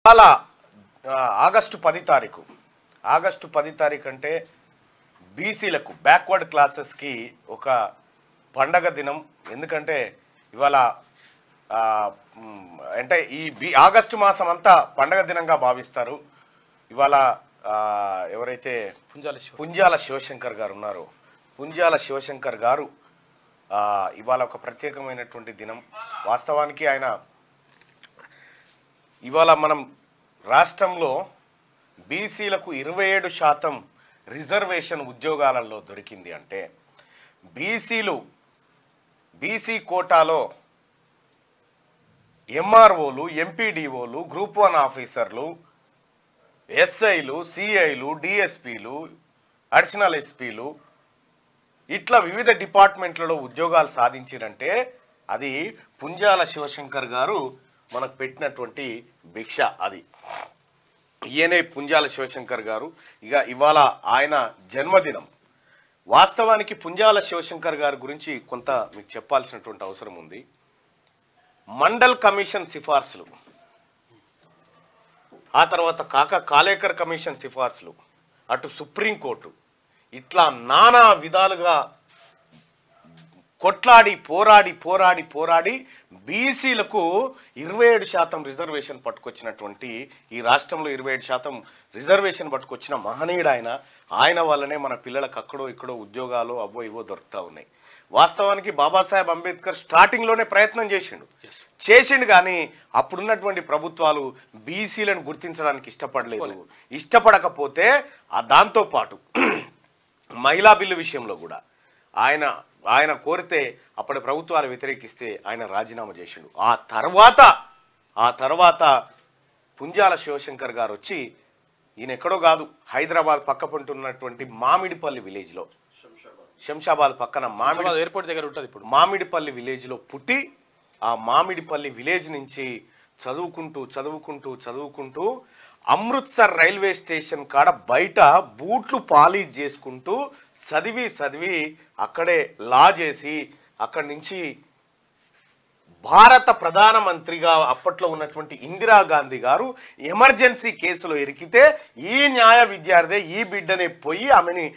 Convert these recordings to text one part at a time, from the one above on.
అలా ఆగస్టు 10 తారీఖు అంటే బీసీలకు బ్యాక్వర్డ్ క్లాసెస్కి ఒక పండగ దినం. ఎందుకంటే ఇవాళ అంటే ఈ ఆగస్టు మాసం అంతా పండగ దినంగా భావిస్తారు. ఇవాళ ఎవరైతే పుంజాల శివశంకర్ గారు ఉన్నారో, పుంజాల శివశంకర్ గారు ఇవాళ ఒక ప్రత్యేకమైనటువంటి దినం. వాస్తవానికి ఆయన ఇవాళ మనం రాష్ట్రంలో బీసీలకు 27% రిజర్వేషన్ ఉద్యోగాలలో దొరికింది అంటే బీసీ కోటాలో ఎంఆర్ఓలు, ఎంపీడీఓలు, గ్రూప్ 1 ఆఫీసర్లు, ఎస్ఐలు, సిఐలు, డిఎస్పీలు, అడిషనల్ ఎస్పీలు ఇట్లా వివిధ డిపార్ట్మెంట్లలో ఉద్యోగాలు సాధించారంటే అది పుంజాల శివశంకర్ గారు మనకు పెట్టినటువంటి భిక్ష. అది ఈయనే పుంజాల శివశంకర్ గారు. ఇవాళ ఆయన జన్మదినం. వాస్తవానికి పుంజాల శివశంకర్ గారి గురించి కొంత మీకు చెప్పాల్సినటువంటి అవసరం ఉంది. మండల్ కమిషన్ సిఫార్సులు, ఆ తర్వాత కాలేకర్ కమిషన్ సిఫార్సులు, అటు సుప్రీంకోర్టు, ఇట్లా నానా విధాలుగా కొట్లాడి పోరాడి బీసీలకు 27% రిజర్వేషన్ పట్టుకొచ్చినటువంటి, ఈ రాష్ట్రంలో 27% రిజర్వేషన్ పట్టుకొచ్చిన మహనీయుడు ఆయన వల్లనే మన పిల్లలకు అక్కడో ఇక్కడో ఉద్యోగాలు అవో ఇవో దొరుకుతూ ఉన్నాయి. వాస్తవానికి బాబాసాహెబ్ అంబేద్కర్ స్టార్టింగ్లోనే ప్రయత్నం చేసిండు కానీ అప్పుడున్నటువంటి ప్రభుత్వాలు బీసీలను గుర్తించడానికి ఇష్టపడకపోతే దాంతోపాటు మహిళా బిల్లు విషయంలో కూడా ఆయన కోరితే అప్పటి ప్రభుత్వాలు వ్యతిరేకిస్తే ఆయన రాజీనామా చేసిండు. ఆ తర్వాత పుంజాల శివశంకర్ గారు వచ్చి, ఈయన ఎక్కడో కాదు, హైదరాబాద్ పక్క పంటున్నటువంటి మామిడిపల్లి విలేజ్లో, శంషాబాద్ పక్కన ఎయిర్పోర్ట్ దగ్గర ఉంటుంది ఇప్పుడు, మామిడిపల్లి విలేజ్లో పుట్టి ఆ మామిడిపల్లి విలేజ్ నుంచి చదువుకుంటూ అమృత్సర్ రైల్వే స్టేషన్ కాడ బయట బూట్లు పాలిష్ చేసుకుంటూ చదివి అక్కడే లా చేసి అక్కడి నుంచి భారత ప్రధానమంత్రిగా అప్పట్లో ఉన్నటువంటి ఇందిరాగాంధీ గారు ఎమర్జెన్సీ కేసులో ఇరికితే ఈ న్యాయ విద్యార్థి ఈ బిడ్డనే పోయి ఆమెని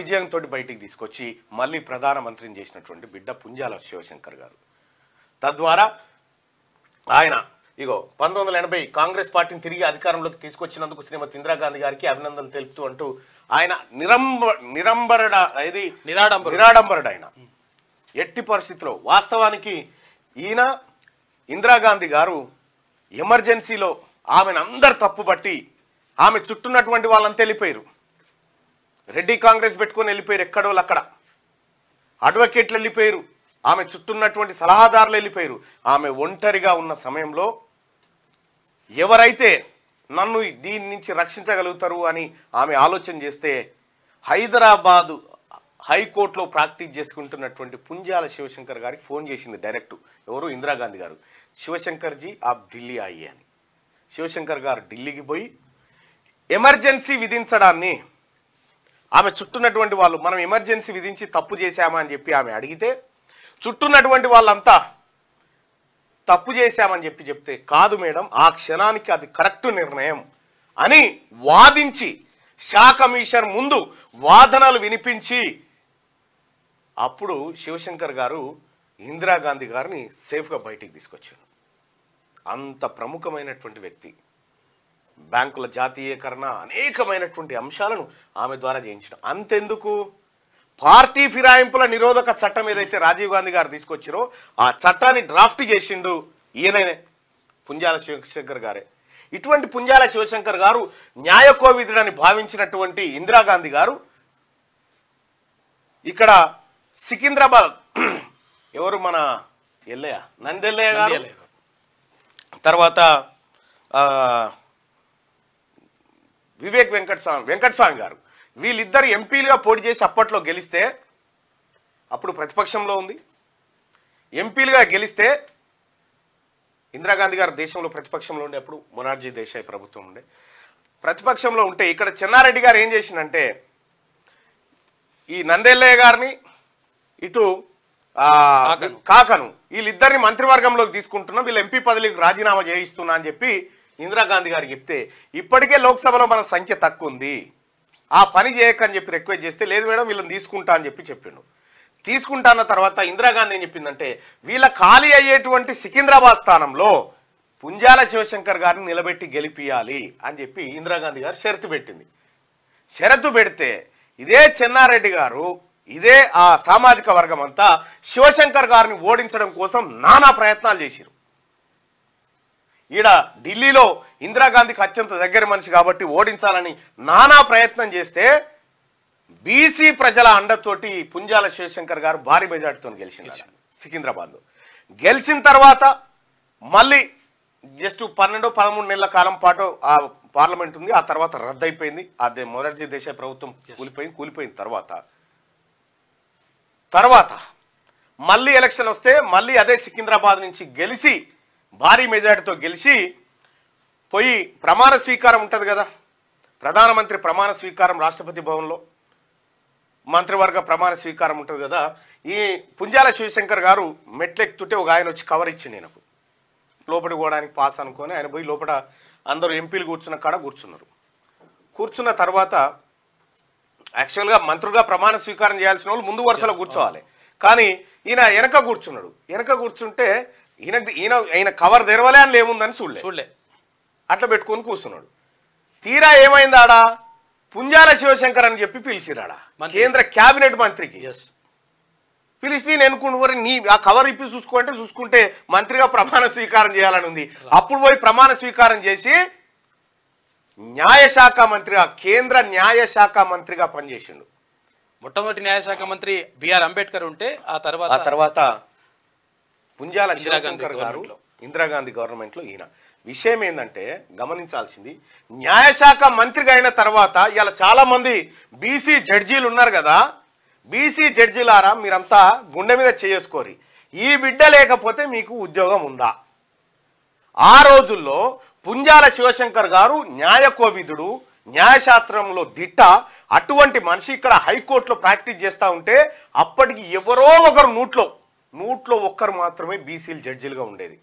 విజయంతో బయటికి తీసుకొచ్చి మళ్ళీ ప్రధానమంత్రిని చేసినటువంటి బిడ్డ పుంజాల శివశంకర్ గారు. తద్వారా ఆయన 1980 కాంగ్రెస్ పార్టీని తిరిగి అధికారంలోకి తీసుకొచ్చినందుకు శ్రీమతి ఇందిరాగాంధీ గారికి అభినందనలు తెలుపుతూ అంటూ ఆయన నిరాడంబరుడు ఆయన ఎట్టి పరిస్థితిలో. వాస్తవానికి ఈయన ఇందిరాగాంధీ గారు ఎమర్జెన్సీలో ఆమెను అందరు తప్పుబట్టి ఆమె చుట్టూన్నటువంటి వాళ్ళంతా వెళ్ళిపోయారు. రెడ్డి కాంగ్రెస్ పెట్టుకొని వెళ్ళిపోయారు, ఎక్కడోళ్ళు అక్కడ అడ్వకేట్లు వెళ్ళిపోయారు, ఆమె చుట్టూన్నటువంటి సలహాదారులు వెళ్ళిపోయారు. ఆమె ఒంటరిగా ఉన్న సమయంలో ఎవరైతే నన్ను దీని నుంచి రక్షించగలుగుతారు అని ఆమె ఆలోచన చేస్తే హైదరాబాదు హైకోర్టులో ప్రాక్టీస్ చేసుకుంటున్నటువంటి పుంజాల శివశంకర్ గారికి ఫోన్ చేసింది డైరెక్ట్. ఎవరు? ఇందిరాగాంధీ గారు. శివశంకర్జీ ఆప్ ఢిల్లీ ఆయి అని. శివశంకర్ గారు ఢిల్లీకి పోయి ఎమర్జెన్సీ విధించడాన్ని ఆమె చుట్టూన్నటువంటి వాళ్ళు, మనం ఎమర్జెన్సీ విధించి తప్పు చేశామా అని చెప్పి ఆమె అడిగితే చుట్టూన్నటువంటి వాళ్ళంతా తప్పు చేశామని చెప్తే కాదు మేడం, ఆ క్షణానికి అది కరెక్ట్ నిర్ణయం అని వాదించి షా కమిషన్ ముందు వాదనలు వినిపించి అప్పుడు శివశంకర్ గారు ఇందిరాగాంధీ గారిని సేఫ్గా బయటికి తీసుకొచ్చారు. అంత ప్రముఖమైనటువంటి వ్యక్తి. బ్యాంకుల జాతీయకరణ అనేకమైనటువంటి అంశాలను ఆమె ద్వారా చేయించడం. అంతెందుకు, పార్టీ ఫిరాయింపుల నిరోధక చట్టం ఏదైతే రాజీవ్ గాంధీ గారు తీసుకొచ్చారో ఆ చట్టాన్ని డ్రాఫ్ట్ చేసిండు ఈయననే, పుంజాల శివశంకర్ గారే. ఇటువంటి పుంజాల శివశంకర్ గారు న్యాయకోవిదుడని భావించినటువంటి ఇందిరాగాంధీ గారు ఇక్కడ సికింద్రాబాద్ ఎవరు మన నందెల్లయ్య గారు, తర్వాత వివేక్ వెంకటస్వామి గారు, వీళ్ళిద్దరు ఎంపీలుగా పోటీ చేసి అప్పట్లో గెలిస్తే, అప్పుడు ప్రతిపక్షంలో ఉంది, ఎంపీలుగా గెలిస్తే ఇందిరాగాంధీ గారు దేశంలో ప్రతిపక్షంలో ఉండే, అప్పుడు మొరార్జీ దేశాయ్ ప్రభుత్వం ఉండే, ప్రతిపక్షంలో ఉంటే ఇక్కడ చెన్నారెడ్డి గారు ఏం చేసిందంటే ఈ నందెల్లయ్య గారిని ఇటు కాకను వీళ్ళిద్దరిని మంత్రివర్గంలోకి తీసుకుంటున్నా, వీళ్ళు ఎంపీ పదవికి రాజీనామా చేయిస్తున్నా అని చెప్పి ఇందిరాగాంధీ గారికి చెప్తే ఇప్పటికే లోక్సభలో మన సంఖ్య తక్కువ ఉంది, ఆ పని చేయకని చెప్పి రిక్వెస్ట్ చేస్తే లేదు మేడం వీళ్ళని తీసుకుంటా అని చెప్పిండు. తీసుకుంటా అన్న తర్వాత ఇందిరాగాంధీ ఏం చెప్పిందంటే వీళ్ళ ఖాళీ అయ్యేటువంటి సికింద్రాబాద్ స్థానంలో పుంజాల శివశంకర్ గారిని నిలబెట్టి గెలిపియాలి అని చెప్పి ఇందిరాగాంధీ గారు షరతు పెట్టింది. షరతు పెడితే ఇదే చెన్నారెడ్డి గారు ఇదే ఆ సామాజిక వర్గం అంతా శివశంకర్ గారిని ఓడించడం కోసం నానా ప్రయత్నాలు చేశారు. ఈడ ఢిల్లీలో ఇందిరాగాంధీకి అత్యంత దగ్గర మనిషి కాబట్టి ఓడించాలని నానా ప్రయత్నం చేస్తే బీసీ ప్రజల అండతోటి పుంజాల శివశంకర్ గారు భారీ మెజార్టీతో గెలిచింది సికింద్రాబాద్లో. గెలిచిన తర్వాత మళ్ళీ జస్ట్ 12-13 నెలల కాలం పాటు ఆ పార్లమెంట్ ఉంది. ఆ తర్వాత రద్దయిపోయింది. అదే మొదటి దేశాయ్ ప్రభుత్వం కూలిపోయిన తర్వాత మళ్ళీ ఎలక్షన్ వస్తే మళ్ళీ అదే సికింద్రాబాద్ నుంచి గెలిచి భారీ మెజార్టీతో గెలిచి పోయి ప్రమాణ స్వీకారం ఉంటుంది కదా, ప్రధానమంత్రి ప్రమాణ స్వీకారం రాష్ట్రపతి భవన్లో మంత్రివర్గ ప్రమాణ స్వీకారం ఉంటుంది కదా. ఈ పుంజాల శివశంకర్ గారు మెట్లెక్కుతుంటే ఒక ఆయన వచ్చి కవర్ ఇచ్చింది నాకు, లోపలికి పోవడానికి పాస్ అనుకొని ఆయన పోయి లోపల అందరూ ఎంపీలు కూర్చున్న కాడ కూర్చున్నారు. కూర్చున్న తర్వాత యాక్చువల్గా మంత్రులుగా ప్రమాణ స్వీకారం చేయాల్సిన వాళ్ళు ముందు వరుసలో కూర్చోవాలి, కానీ ఈయన వెనక కూర్చున్నాడు. వెనక కూర్చుంటే ఈయన కవర్ తెరవలే అని ఏముందని చూడలే, అట్లా పెట్టుకొని కూర్చున్నాడు. తీరా ఏమైంది ఆడ పుంజాల శివశంకర్ అని చెప్పి పిలిచిరాడా కేంద్ర క్యాబినెట్ మంత్రికి. పిలిస్తే నేను అనుకుంటే నీ ఆ కవర్ ఇప్పి చూసుకుంటే మంత్రిగా ప్రమాణ స్వీకారం చేయాలని ఉంది. అప్పుడు పోయి ప్రమాణ స్వీకారం చేసి న్యాయశాఖ మంత్రిగా కేంద్ర న్యాయశాఖ మంత్రిగా పనిచేసిండు. మొట్టమొదటి న్యాయశాఖ మంత్రి బిఆర్ అంబేద్కర్ ఉంటే ఆ తర్వాత పుంజాల శివశంకర్ గారు ఇందిరాగాంధీ గవర్నమెంట్లో ఈయన. విషయం ఏంటంటే గమనించాల్సింది, న్యాయశాఖ మంత్రిగా అయిన తర్వాత ఇలా చాలా మంది బీసీ జడ్జీలు ఉన్నారు కదా, బీసీ జడ్జీలారా మీరంతా గుండె మీద చేసుకోరి, ఈ బిడ్డ లేకపోతే మీకు ఉద్యోగం ఉందా? ఆ రోజుల్లో పుంజాల శివశంకర్ గారు న్యాయకోవిదుడు, న్యాయశాస్త్రంలో దిట్ట. అటువంటి మనిషి ఇక్కడ హైకోర్టులో ప్రాక్టీస్ చేస్తూ ఉంటే అప్పటికి ఎవరో ఒకరు నూట్లో ఒక్కరు మాత్రమే బీసీలు జడ్జీలుగా ఉండేది.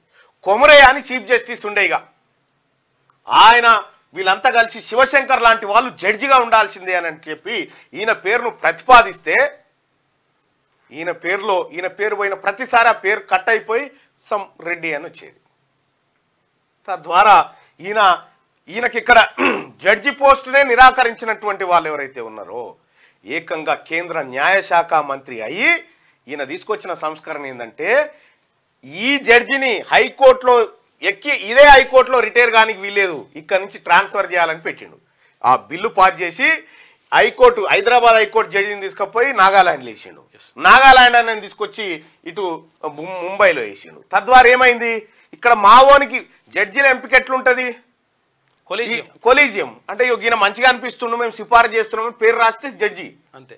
కొమరయ్య అని చీఫ్ జస్టిస్ ఉండేగా, ఆయన వీళ్ళంతా కలిసి శివశంకర్ లాంటి వాళ్ళు జడ్జిగా ఉండాల్సిందే అని చెప్పి ఈయన పేరును ప్రతిపాదిస్తే ఈయన పేరు పోయిన ప్రతిసారి ఆ పేరు కట్ అయిపోయి సమ్ రెడ్డి అని వచ్చేది. తద్వారా ఈయనకి ఇక్కడ జడ్జి పోస్టునే నిరాకరించినటువంటి వాళ్ళు ఎవరైతే ఉన్నారో ఏకంగా కేంద్ర న్యాయశాఖ మంత్రి అయ్యి ఈయన తీసుకొచ్చిన సంస్కరణ ఏంటంటే ఈ జడ్జిని హైకోర్టులో ఇదే హైకోర్టులో రిటైర్ కానికి వీల్లేదు, ఇక్కడ నుంచి ట్రాన్స్ఫర్ చేయాలని పెట్టిండు. ఆ బిల్లు పాస్ చేసి హైదరాబాద్ హైకోర్టు జడ్జిని తీసుకుపోయి నాగాలాండ్లో వేసిండు. నాగాలాండ్ అని తీసుకొచ్చి ఇటు ముంబైలో వేసిండు. తద్వారా ఏమైంది, ఇక్కడ మావోనికి జడ్జిల ఎంపిక ఎట్లుంటది, కొలీజియం అంటే ఈయన మంచిగా అనిపిస్తున్నాం మేము సిఫారసు చేస్తున్నాం పేరు రాస్తే జడ్జి అంతే,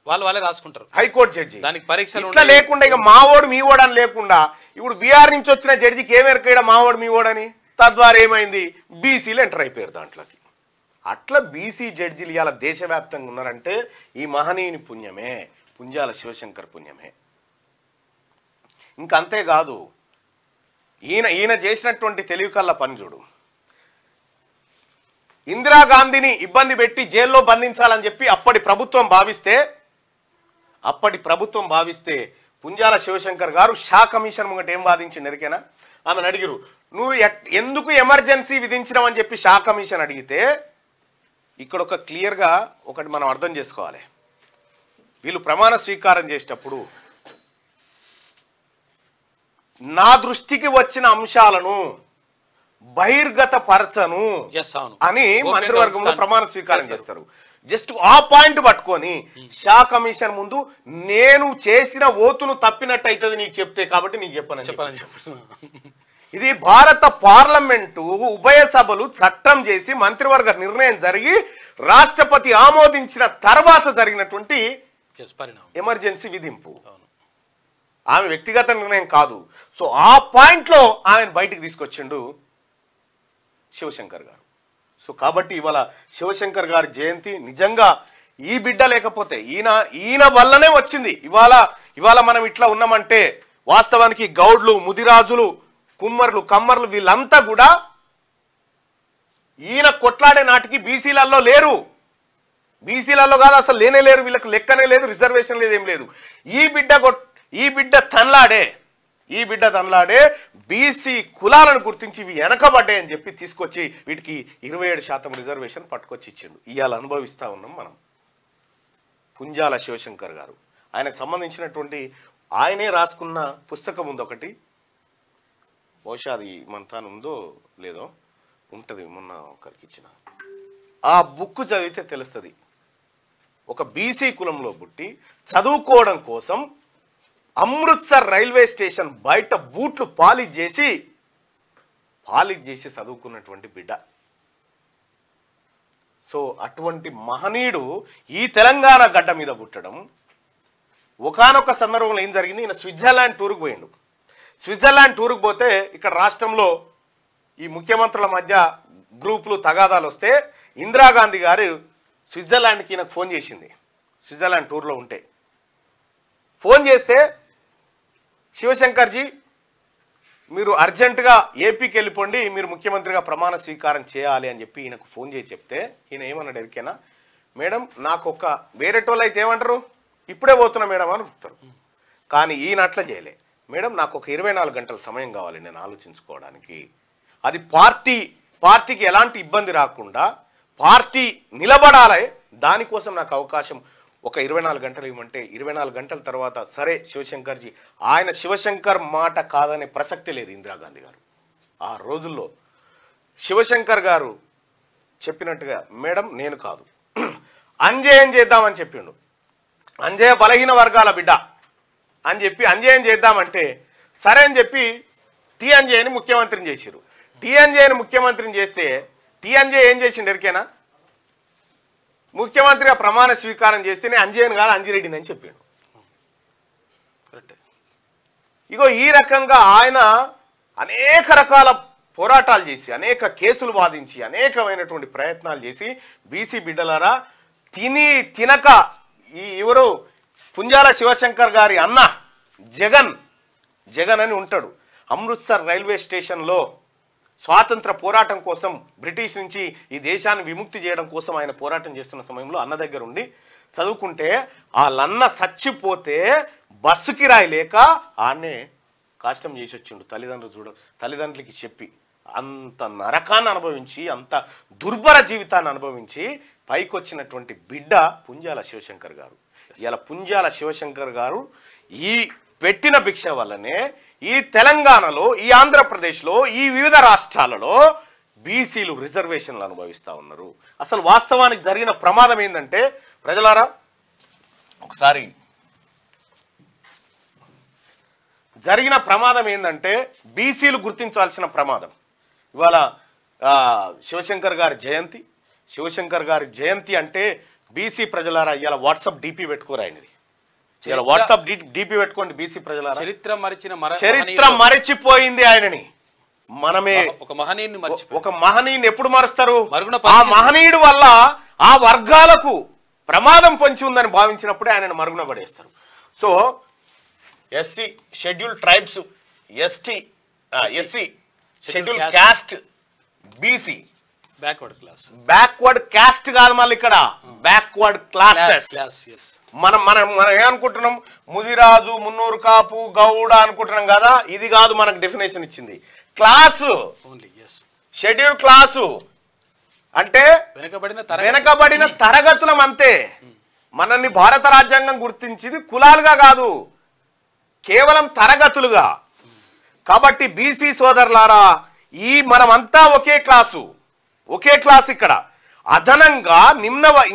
వాళ్ళే రాసుకుంటారు హైకోర్టు జడ్జి. దానికి పరీక్షలు ఇట్లా లేకుండా ఇక మావోడు మీవోడు అని లేకుండా ఇప్పుడు బీహార్ నుంచి వచ్చిన జడ్జికి ఏమేరకైనా మావోడు మీవోడని, తద్వారా ఏమైంది బీసీలు ఎంటర్ అయిపోయారు దాంట్లోకి. అట్లా బీసీ జడ్జిలు ఇవాళ దేశవ్యాప్తంగా ఉన్నారంటే ఈ మహనీయుని పుణ్యమే, పుంజాల శివశంకర్ పుణ్యమే. ఇంకంతేకాదు ఈయన చేసినటువంటి తెలివి కల్లా పని చూడు. ఇందిరాగాంధీని ఇబ్బంది పెట్టి జైల్లో బంధించాలని చెప్పి అప్పటి ప్రభుత్వం భావిస్తే పుంజాల శివశంకర్ గారు షా కమిషన్ ముంగట ఏం వాదించింది ఎరికేనా? ఆమెను అడిగిరు, నువ్వు ఎందుకు ఎమర్జెన్సీ విధించినావు అని చెప్పి షా కమిషన్ అడిగితే ఇక్కడ ఒక క్లియర్గా ఒకటి మనం అర్థం చేసుకోవాలి. వీళ్ళు ప్రమాణ స్వీకారం చేసేటప్పుడు నా దృష్టికి వచ్చిన అంశాలను బహిర్గత పరచను అని మంత్రివర్గంలో ప్రమాణ స్వీకారం చేస్తారు. జస్ట్ ఆ పాయింట్ పట్టుకొని షా కమిషన్ ముందు నేను చేసిన ఓతును తప్పినట్టు అవుతుంది నీకు చెప్తే, కాబట్టి నీకు చెప్పను. ఇది భారత పార్లమెంటు ఉభయ సభలు చట్టం చేసి మంత్రివర్గ నిర్ణయం జరిగి రాష్ట్రపతి ఆమోదించిన తర్వాత జరిగినటువంటి ఎమర్జెన్సీ విధింపు, ఆమె వ్యక్తిగత నిర్ణయం కాదు. సో ఆ పాయింట్లో ఆమెను బయటికి తీసుకొచ్చిండు శివశంకర్ గారు. సో కాబట్టి ఇవాళ శివశంకర్ గారి జయంతి నిజంగా ఈ బిడ్డ లేకపోతే ఈయన వల్లనే వచ్చింది. ఇవాళ మనం ఇట్లా ఉన్నామంటే వాస్తవానికి గౌడ్లు, ముదిరాజులు, కుమ్మర్లు, కమ్మర్లు వీళ్ళంతా కూడా ఈయన కొట్లాడే నాటికి బీసీలలో లేరు, బీసీలలో కాదు అసలు లేనే లేరు, వీళ్ళకి లెక్కనే లేదు, రిజర్వేషన్ లేదు, ఏం లేదు. ఈ బిడ్డ తనలాడే బీసీ కులాలను గుర్తించి ఇవి వెనకబడ్డాయి అని చెప్పి తీసుకొచ్చి వీటికి 27% రిజర్వేషన్ పట్టుకొచ్చి ఇచ్చిండు. ఇవాళ అనుభవిస్తూ ఉన్నాం మనం. పుంజాల శివశంకర్ గారు, ఆయనకు సంబంధించినటువంటి ఆయనే రాసుకున్న పుస్తకం ఉంది ఒకటి, బహుశా అది మన తాను ఉందో లేదో ఉంటుంది, మొన్న ఒకరికి ఇచ్చిన ఆ బుక్ చదివితే తెలుస్తుంది. ఒక బీసీ కులంలో పుట్టి చదువుకోవడం కోసం అమృత్సర్ రైల్వే స్టేషన్ బయట బూట్లు పాలిష్ చేసి చదువుకున్నటువంటి బిడ్డ. సో అటువంటి మహనీయుడు ఈ తెలంగాణ గడ్డ మీద పుట్టడం, ఒకానొక సందర్భంలో ఏం జరిగింది, ఈయన స్విట్జర్లాండ్ టూర్కి పోయిండు. స్విట్జర్లాండ్ టూర్కి పోతే ఇక్కడ రాష్ట్రంలో ఈ ముఖ్యమంత్రుల మధ్య గ్రూపులు తగాదాలు వస్తే ఇందిరాగాంధీ గారు స్విట్జర్లాండ్కి ఈయనకు ఫోన్ చేసింది. స్విట్జర్లాండ్ టూర్లో ఉంటే ఫోన్ చేస్తే, శివశంకర్జీ మీరు అర్జెంటుగా ఏపీకి వెళ్ళిపోండి, మీరు ముఖ్యమంత్రిగా ప్రమాణ స్వీకారం చేయాలి అని చెప్పి ఈయనకు ఫోన్ చేసి చెప్తే ఈయన ఏమన్నాడు ఎరికేనా, మేడం నాకు ఒక వేరేటోళ్ళు అయితే ఏమంటారు, ఇప్పుడే పోతున్నా మేడం అని చెప్తారు. కానీ ఈయన అట్లా చేయలే, మేడం నాకు ఒక 24 గంటల సమయం కావాలి నేను ఆలోచించుకోవడానికి, అది పార్టీకి ఎలాంటి ఇబ్బంది రాకుండా పార్టీ నిలబడాలి, దానికోసం నాకు అవకాశం ఒక 24 గంటలు ఇవ్వమంటే 24 గంటల తర్వాత సరే శివశంకర్జీ, ఆయన శివశంకర్ మాట కాదనే ప్రసక్తి లేదు ఇందిరాగాంధీ గారు. ఆ రోజుల్లో శివశంకర్ గారు చెప్పినట్టుగా మేడం నేను కాదు అంజయ్యని చేద్దామని చెప్పిండు. అంజయ్య బలహీన వర్గాల బిడ్డ అని చెప్పి అంజయ్యని చేద్దామంటే సరే అని చెప్పి టీఎన్జేని ముఖ్యమంత్రిని చేశారు. టీఎన్జేని ముఖ్యమంత్రిని చేస్తే టీఎన్జే ఏం చేసిండు ఎరికేనా, ముఖ్యమంత్రిగా ప్రమాణ స్వీకారం చేస్తేనే అంజయ్యని కాదు అంజిరెడ్డిని అని చెప్పాడు. ఇగో ఈ రకంగా ఆయన అనేక రకాల పోరాటాలు చేసి అనేక కేసులు వాదించి అనేకమైనటువంటి ప్రయత్నాలు చేసి బీసీ బిడ్డలారా తినక ఎవరు పుంజాల శివశంకర్ గారి అన్న జగన్ అని ఉంటాడు. అమృత్సర్ రైల్వే స్టేషన్లో స్వాతంత్ర పోరాటం కోసం బ్రిటిష్ నుంచి ఈ దేశాన్ని విముక్తి చేయడం కోసం ఆయన పోరాటం చేస్తున్న సమయంలో అన్న దగ్గర ఉండి చదువుకుంటే వాళ్ళన్న చచ్చిపోతే బస్సు కిరాయి లేక ఆన్నే కష్టం చేసి వచ్చిండు. తల్లిదండ్రులకి చెప్పి అంత నరకాన్ని అనుభవించి అంత దుర్భర జీవితాన్ని అనుభవించి పైకి వచ్చినటువంటి బిడ్డ పుంజాల శివశంకర్ గారు. ఇలా పుంజాల శివశంకర్ గారు ఈ పెట్టిన భిక్ష వల్లనే ఈ తెలంగాణలో, ఈ ఆంధ్రప్రదేశ్లో, ఈ వివిధ రాష్ట్రాలలో బీసీలు రిజర్వేషన్లు అనుభవిస్తూ ఉన్నారు. అసలు వాస్తవానికి జరిగిన ప్రమాదం ఏంటంటే ప్రజలారా ఒకసారి జరిగిన ప్రమాదం ఏంటంటే బీసీలు గుర్తించాల్సిన ప్రమాదం. ఇవాళ శివశంకర్ గారి జయంతి అంటే బీసీ ప్రజలారా ఇవాళ వాట్సాప్ డిపి పెట్టుకోరు ఆయనది. ఇలా వాట్సాప్ డిపి పెట్టుకోండి బీసీ ప్రజలారా. చరిత్ర మరచిపోయింది ఆయనని. మనమే ఒక మహనీయుని ఎప్పుడు మరుస్తారు? ఆ మహనీయుడు వల్ల ఆ వర్గాలకు ప్రమాదం పొంచి ఉందని భావించినప్పుడే ఆయనను మరుగున పడేస్తారు. So SC schedule tribes, SC schedule caste, BC backward caste కాదు, మళ్ళీ ఇక్కడ బ్యాక్వర్డ్ క్లాసెస్. మనం ఏమనుకుంటున్నాం, ముదిరాజు, మున్నూరు కాపు, గౌడ అనుకుంటున్నాం కదా. ఇది కాదు మనకు డెఫినేషన్ ఇచ్చింది. క్లాసు, షెడ్యూల్ క్లాసు అంటే వెనకబడిన తరగతులం అంతే. మనల్ని భారత రాజ్యాంగం గుర్తించింది కులాలుగా కాదు, కేవలం తరగతులుగా. కాబట్టి బీసీ సోదరులారా, ఈ మనమంతా ఒకే క్లాసు. ఇక్కడ అదనంగా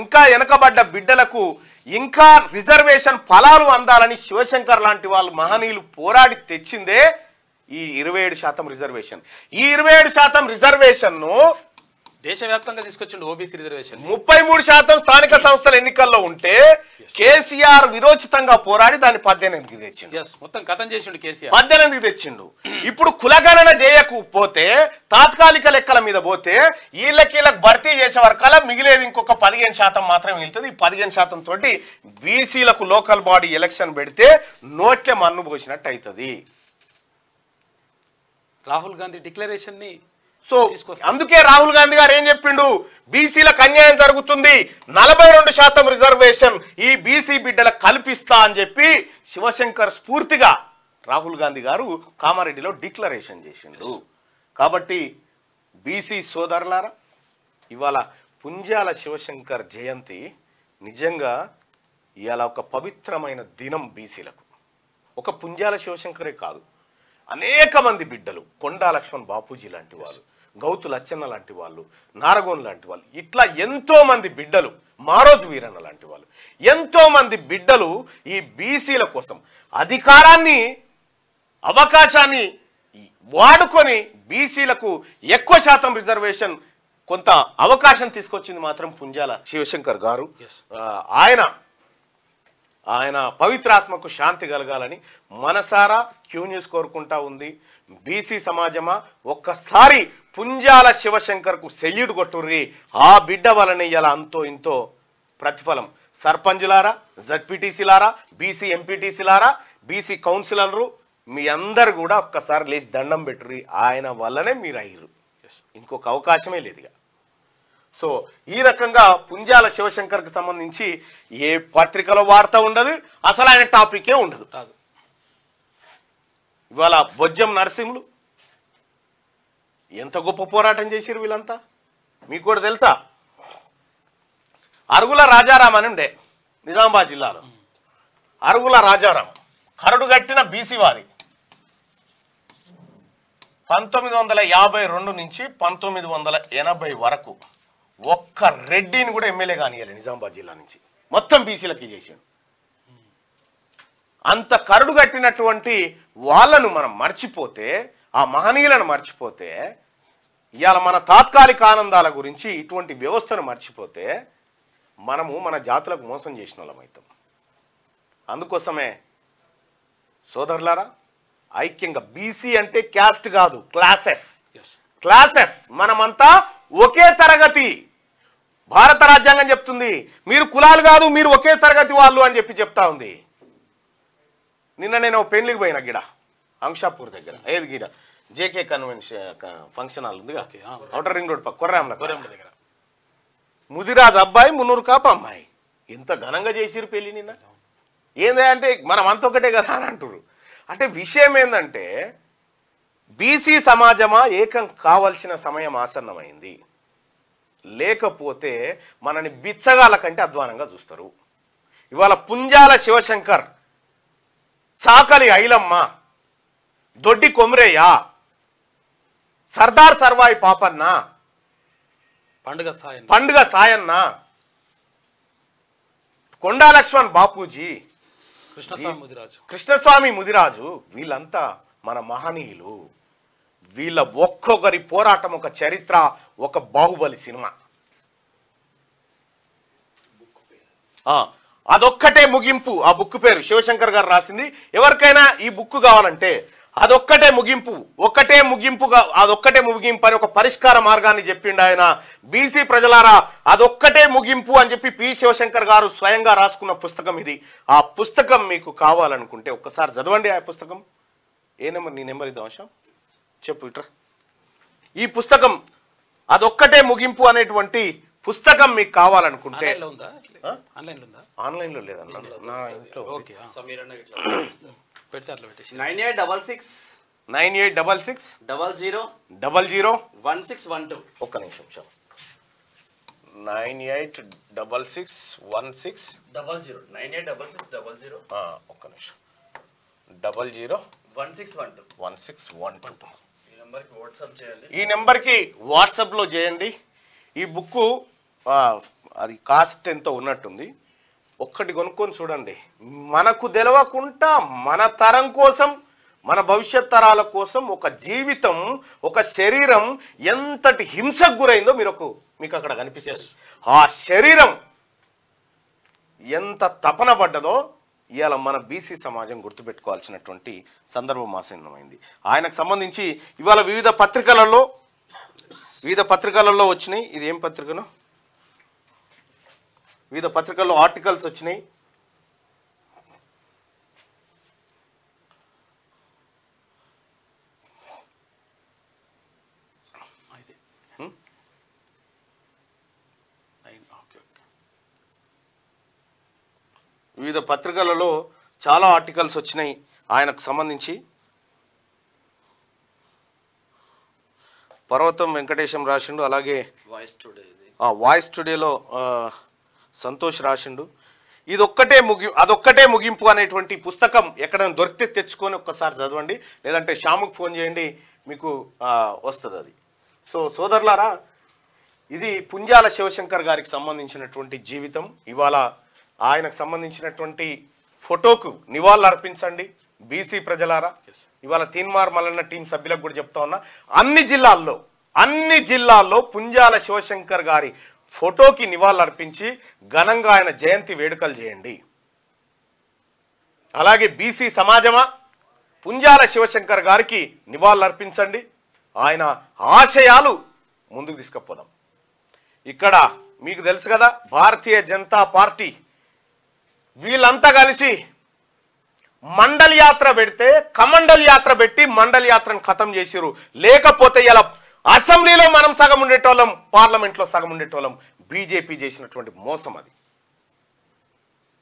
ఇంకా వెనకబడ్డ బిడ్డలకు ఇంకా రిజర్వేషన్ ఫలాలు అందాలని శివశంకర్ లాంటి వాళ్ళు మహనీయులు పోరాడి తెచ్చిందే ఈ 27% రిజర్వేషన్. ఈ 27% రిజర్వేషన్ ను దేశవ్యాప్తంగా తీసుకొచ్చిండు. ఓబీసీ రిజర్వేషన్ 33% స్థానిక సంస్థల ఎన్నికల్లో ఉంటే కేసీఆర్ విరోచితంగా పోరాడి దాన్ని 18కి తెచ్చిండు. మొత్తం కథం చేసిండు కేసీఆర్, 18కి తెచ్చిండు. ఇప్పుడు కులగణన చేయకపోతే, తాత్కాలిక లెక్కల మీద పోతే వీళ్ళకి భర్తీ చేసే వరకల్లా మిగిలేది ఇంకొక 15% మాత్రమే మిగులుతుంది. ఈ 15% తోటి బీసీలకు లోకల్ బాడీ ఎలక్షన్ పెడితే నోట్లే మన్ను పోసినట్టు అవుతుంది. రాహుల్ గాంధీ డిక్లరేషన్ ని సో అందుకే రాహుల్ గాంధీ గారు ఏం చెప్పిండు, బీసీలకు అన్యాయం జరుగుతుంది, 42% రిజర్వేషన్ ఈ బీసీ బిడ్డలకు కల్పిస్తా అని చెప్పి శివశంకర్ స్ఫూర్తిగా రాహుల్ గాంధీ గారు కామారెడ్డిలో డిక్లరేషన్ చేసిండు. కాబట్టి బీసీ సోదరులారా, ఇవాళ పుంజాల శివశంకర్ జయంతి నిజంగా ఇవాళ ఒక పవిత్రమైన దినం బీసీలకు. ఒక పుంజాల శివశంకరే కాదు, అనేక మంది బిడ్డలు, కొండా లక్ష్మణ్ బాపూజీ లాంటి వాళ్ళు, గౌతు లచ్చన్న లాంటి వాళ్ళు, నారగోన్ లాంటి వాళ్ళు, ఇట్లా ఎంతో మంది బిడ్డలు, మారోజు వీరన్న లాంటి వాళ్ళు, ఎంతో మంది బిడ్డలు ఈ బీసీల కోసం అధికారాన్ని, అవకాశాన్ని వాడుకొని బీసీలకు ఎక్కువ శాతం రిజర్వేషన్, కొంత అవకాశం తీసుకొచ్చింది మాత్రం పుంజాల శివశంకర్ గారు. ఆయన పవిత్రాత్మకు శాంతి కలగాలని మనసారా క్యూ న్యూస్ కోరుకుంటా ఉంది. బీసీ సమాజమా, ఒక్కసారి పుంజాల శివశంకర్కు సెల్యూట్ కొట్టుర్రి. ఆ బిడ్డ వలన ఇలా అంతో ఇంతో ప్రతిఫలం. సర్పంచులారా, జడ్పీటీసీలారా, బీసీ ఎంపీటీసీలారా, బీసీ కౌన్సిలర్లు, మీ అందరు కూడా ఒక్కసారి లేచి దండం పెట్టుర్రి. ఆయన వల్లనే మీరు అయ్యారు, ఇంకొక అవకాశమే లేదుగా. సో ఈ రకంగా పుంజాల శివశంకర్కి సంబంధించి ఏ పత్రికలో వార్త ఉండదు, అసలు ఆయన టాపికే ఉండదు. ఇవాళ బొజ్జం నరసింహులు ఎంత గొప్ప పోరాటం చేశారు వీళ్ళంతా, మీకు కూడా తెలుసా? అరుగుల రాజారాం అని ఉండే నిజామాబాద్ జిల్లాలో. అరుగుల రాజారాం కరడు కట్టిన బీసీవాది. 1952 నుంచి 1980 వరకు ఒక్క రెడ్డిని కూడా ఎమ్మెల్యే కానియాలి నిజామాబాద్ జిల్లా నుంచి, మొత్తం బీసీలకి చేశాడు. అంత కరడు కట్టినటువంటి వాళ్ళను మనం మర్చిపోతే, ఆ మహనీయులను మర్చిపోతే, ఇవాళ మన తాత్కాలిక ఆనందాల గురించి ఇటువంటి వ్యవస్థను మర్చిపోతే మనము మన జాతులకు మోసం చేసిన వాళ్ళం అవుతాం. అందుకోసమే సోదరులారా, ఐక్యంగా, బీసీ అంటే క్యాస్ట్ కాదు, క్లాసెస్, మనమంతా ఒకే తరగతి. భారత రాజ్యాంగం చెప్తుంది మీరు కులాలు కాదు, మీరు ఒకే తరగతి వాళ్ళు అని చెప్పి చెప్తా ఉంది. నిన్న నేను పెళ్లికి పోయిన గిడ అంశాపూర్ దగ్గర, ఏది గిడ జేకే కన్వెన్షన్ ఫంక్షన్ హాల్ ఉంది, ఔటర్ రింగ్ రోడ్ పక్క కొర్రాంల దగ్గర. ముదిరాజ్ అబ్బాయి, మున్నూరు కాపు అమ్మాయి, ఎంత ఘనంగా చేసిరు పెళ్లి నిన్న. ఏంది అంటే మనం అంత ఒకటే కదా అని అంటారు. అంటే విషయం ఏంటంటే బీసీ సమాజమా ఏకం కావాల్సిన సమయం ఆసన్నమైంది. లేకపోతే మనని బిచ్చగాల కంటే అధ్వానంగా చూస్తారు. ఇవాళ పుంజాల శివశంకర్, చాకలి ఐలమ్మ, దొడ్డి కొమరయ్య, సర్దార్ సర్వాయి పాపన్న, పండుగ సాయన్న, కొండా లక్ష్మణ్ బాపూజీ, కృష్ణస్వామి ముదిరాజు, వీళ్ళంతా మన మహనీయులు. వీళ్ళ ఒక్కొక్కరి పోరాటం ఒక చరిత్ర, ఒక బాహుబలి సినిమా. అదొక్కటే ముగింపు. ఆ బుక్ పేరు శివశంకర్ గారు రాసింది. ఎవరికైనా ఈ బుక్ కావాలంటే అదొక్కటే ముగింపు, అదొక్కటే ముగింపు అని ఒక పరిష్కార మార్గాన్ని చెప్పిండు ఆయన. బీసీ ప్రజలారా, అదొక్కటే ముగింపు అని చెప్పి పి శివశంకర్ గారు స్వయంగా రాసుకున్న పుస్తకం ఇది. ఆ పుస్తకం మీకు కావాలనుకుంటే ఒక్కసారి చదవండి. ఆ పుస్తకం ఏ నెంబర్? నీ నెంబర్ ఇద్దాం అంశం, చెప్పు ఇట్రా. ఈ పుస్తకం అదొక్కటే ముగింపు అనేటువంటి పుస్తకం మీకు కావాలనుకుంటే ఆన్లైన్లో లేదన్నా, నా ఇంట్లో. 9866 00 1612. ఒక్క నిమిషం, 986616 00 986600 ఒక్క నిమిషం 00 1612. ఈ నెంబర్కి వాట్సాప్లో చేయండి. ఈ బుక్కు అది కాస్ట్ ఎంతో ఉన్నట్టుంది, ఒక్కటి కొనుక్కొని చూడండి. మనకు తెలవకుండా మన తరం కోసం, మన భవిష్యత్ తరాల కోసం ఒక జీవితం, ఒక శరీరం ఎంతటి హింసకు గురైందో మీకు అక్కడ కనిపిస్తుంది. ఆ శరీరం ఎంత తపన పడ్డదో ఇవాళ మన బీసీ సమాజం గుర్తుపెట్టుకోవాల్సినటువంటి సందర్భం ఆసన్నమైంది. ఆయనకు సంబంధించి ఇవాళ వివిధ పత్రికలలో వచ్చినాయి. ఇది ఏం పత్రికను? వివిధ పత్రికల్లో ఆర్టికల్స్ వచ్చినాయి. వివిధ పత్రికలలో చాలా ఆర్టికల్స్ వచ్చినాయి ఆయనకు సంబంధించి. పర్వతం వెంకటేశం రాసిండు, అలాగే వాయిస్ టుడేలో సంతోష్ రాసిండు. అదొక్కటే ముగింపు అనేటువంటి పుస్తకం ఎక్కడైనా దొరికితే తెచ్చుకొని ఒక్కసారి చదవండి, లేదంటే శ్యాముకు ఫోన్ చేయండి, మీకు వస్తుంది అది. సో సోదరులారా, ఇది పుంజాల శివశంకర్ గారికి సంబంధించినటువంటి జీవితం. ఇవాళ ఆయనకు సంబంధించినటువంటి ఫోటోకు నివాళులు అర్పించండి బీసీ ప్రజలారా. ఇవాళ తీన్మార్ మల్లన్న టీం సభ్యులకు కూడా చెప్తా ఉన్నా, అన్ని జిల్లాల్లో పుంజాల శివశంకర్ గారి ఫోటోకి నివాళులు అర్పించి ఘనంగా ఆయన జయంతి వేడుకలు చేయండి. అలాగే బీసీ సమాజమా, పుంజాల శివశంకర్ గారికి నివాళులు అర్పించండి. ఆయన ఆశయాలు ముందుకు తీసుకుపోదాం. ఇక్కడ మీకు తెలుసు కదా, భారతీయ జనతా పార్టీ వీళ్ళంతా కలిసి మండల్ యాత్ర పెడితే కమండల్ యాత్ర పెట్టి మండల్ యాత్రను ఖతం చేసిరు. లేకపోతే ఇలా అసెంబ్లీలో మనం సగం ఉండేటోళ్ళం, పార్లమెంట్లో సగం ఉండేటోళ్ళం. బీజేపీ చేసినటువంటి మోసం అది.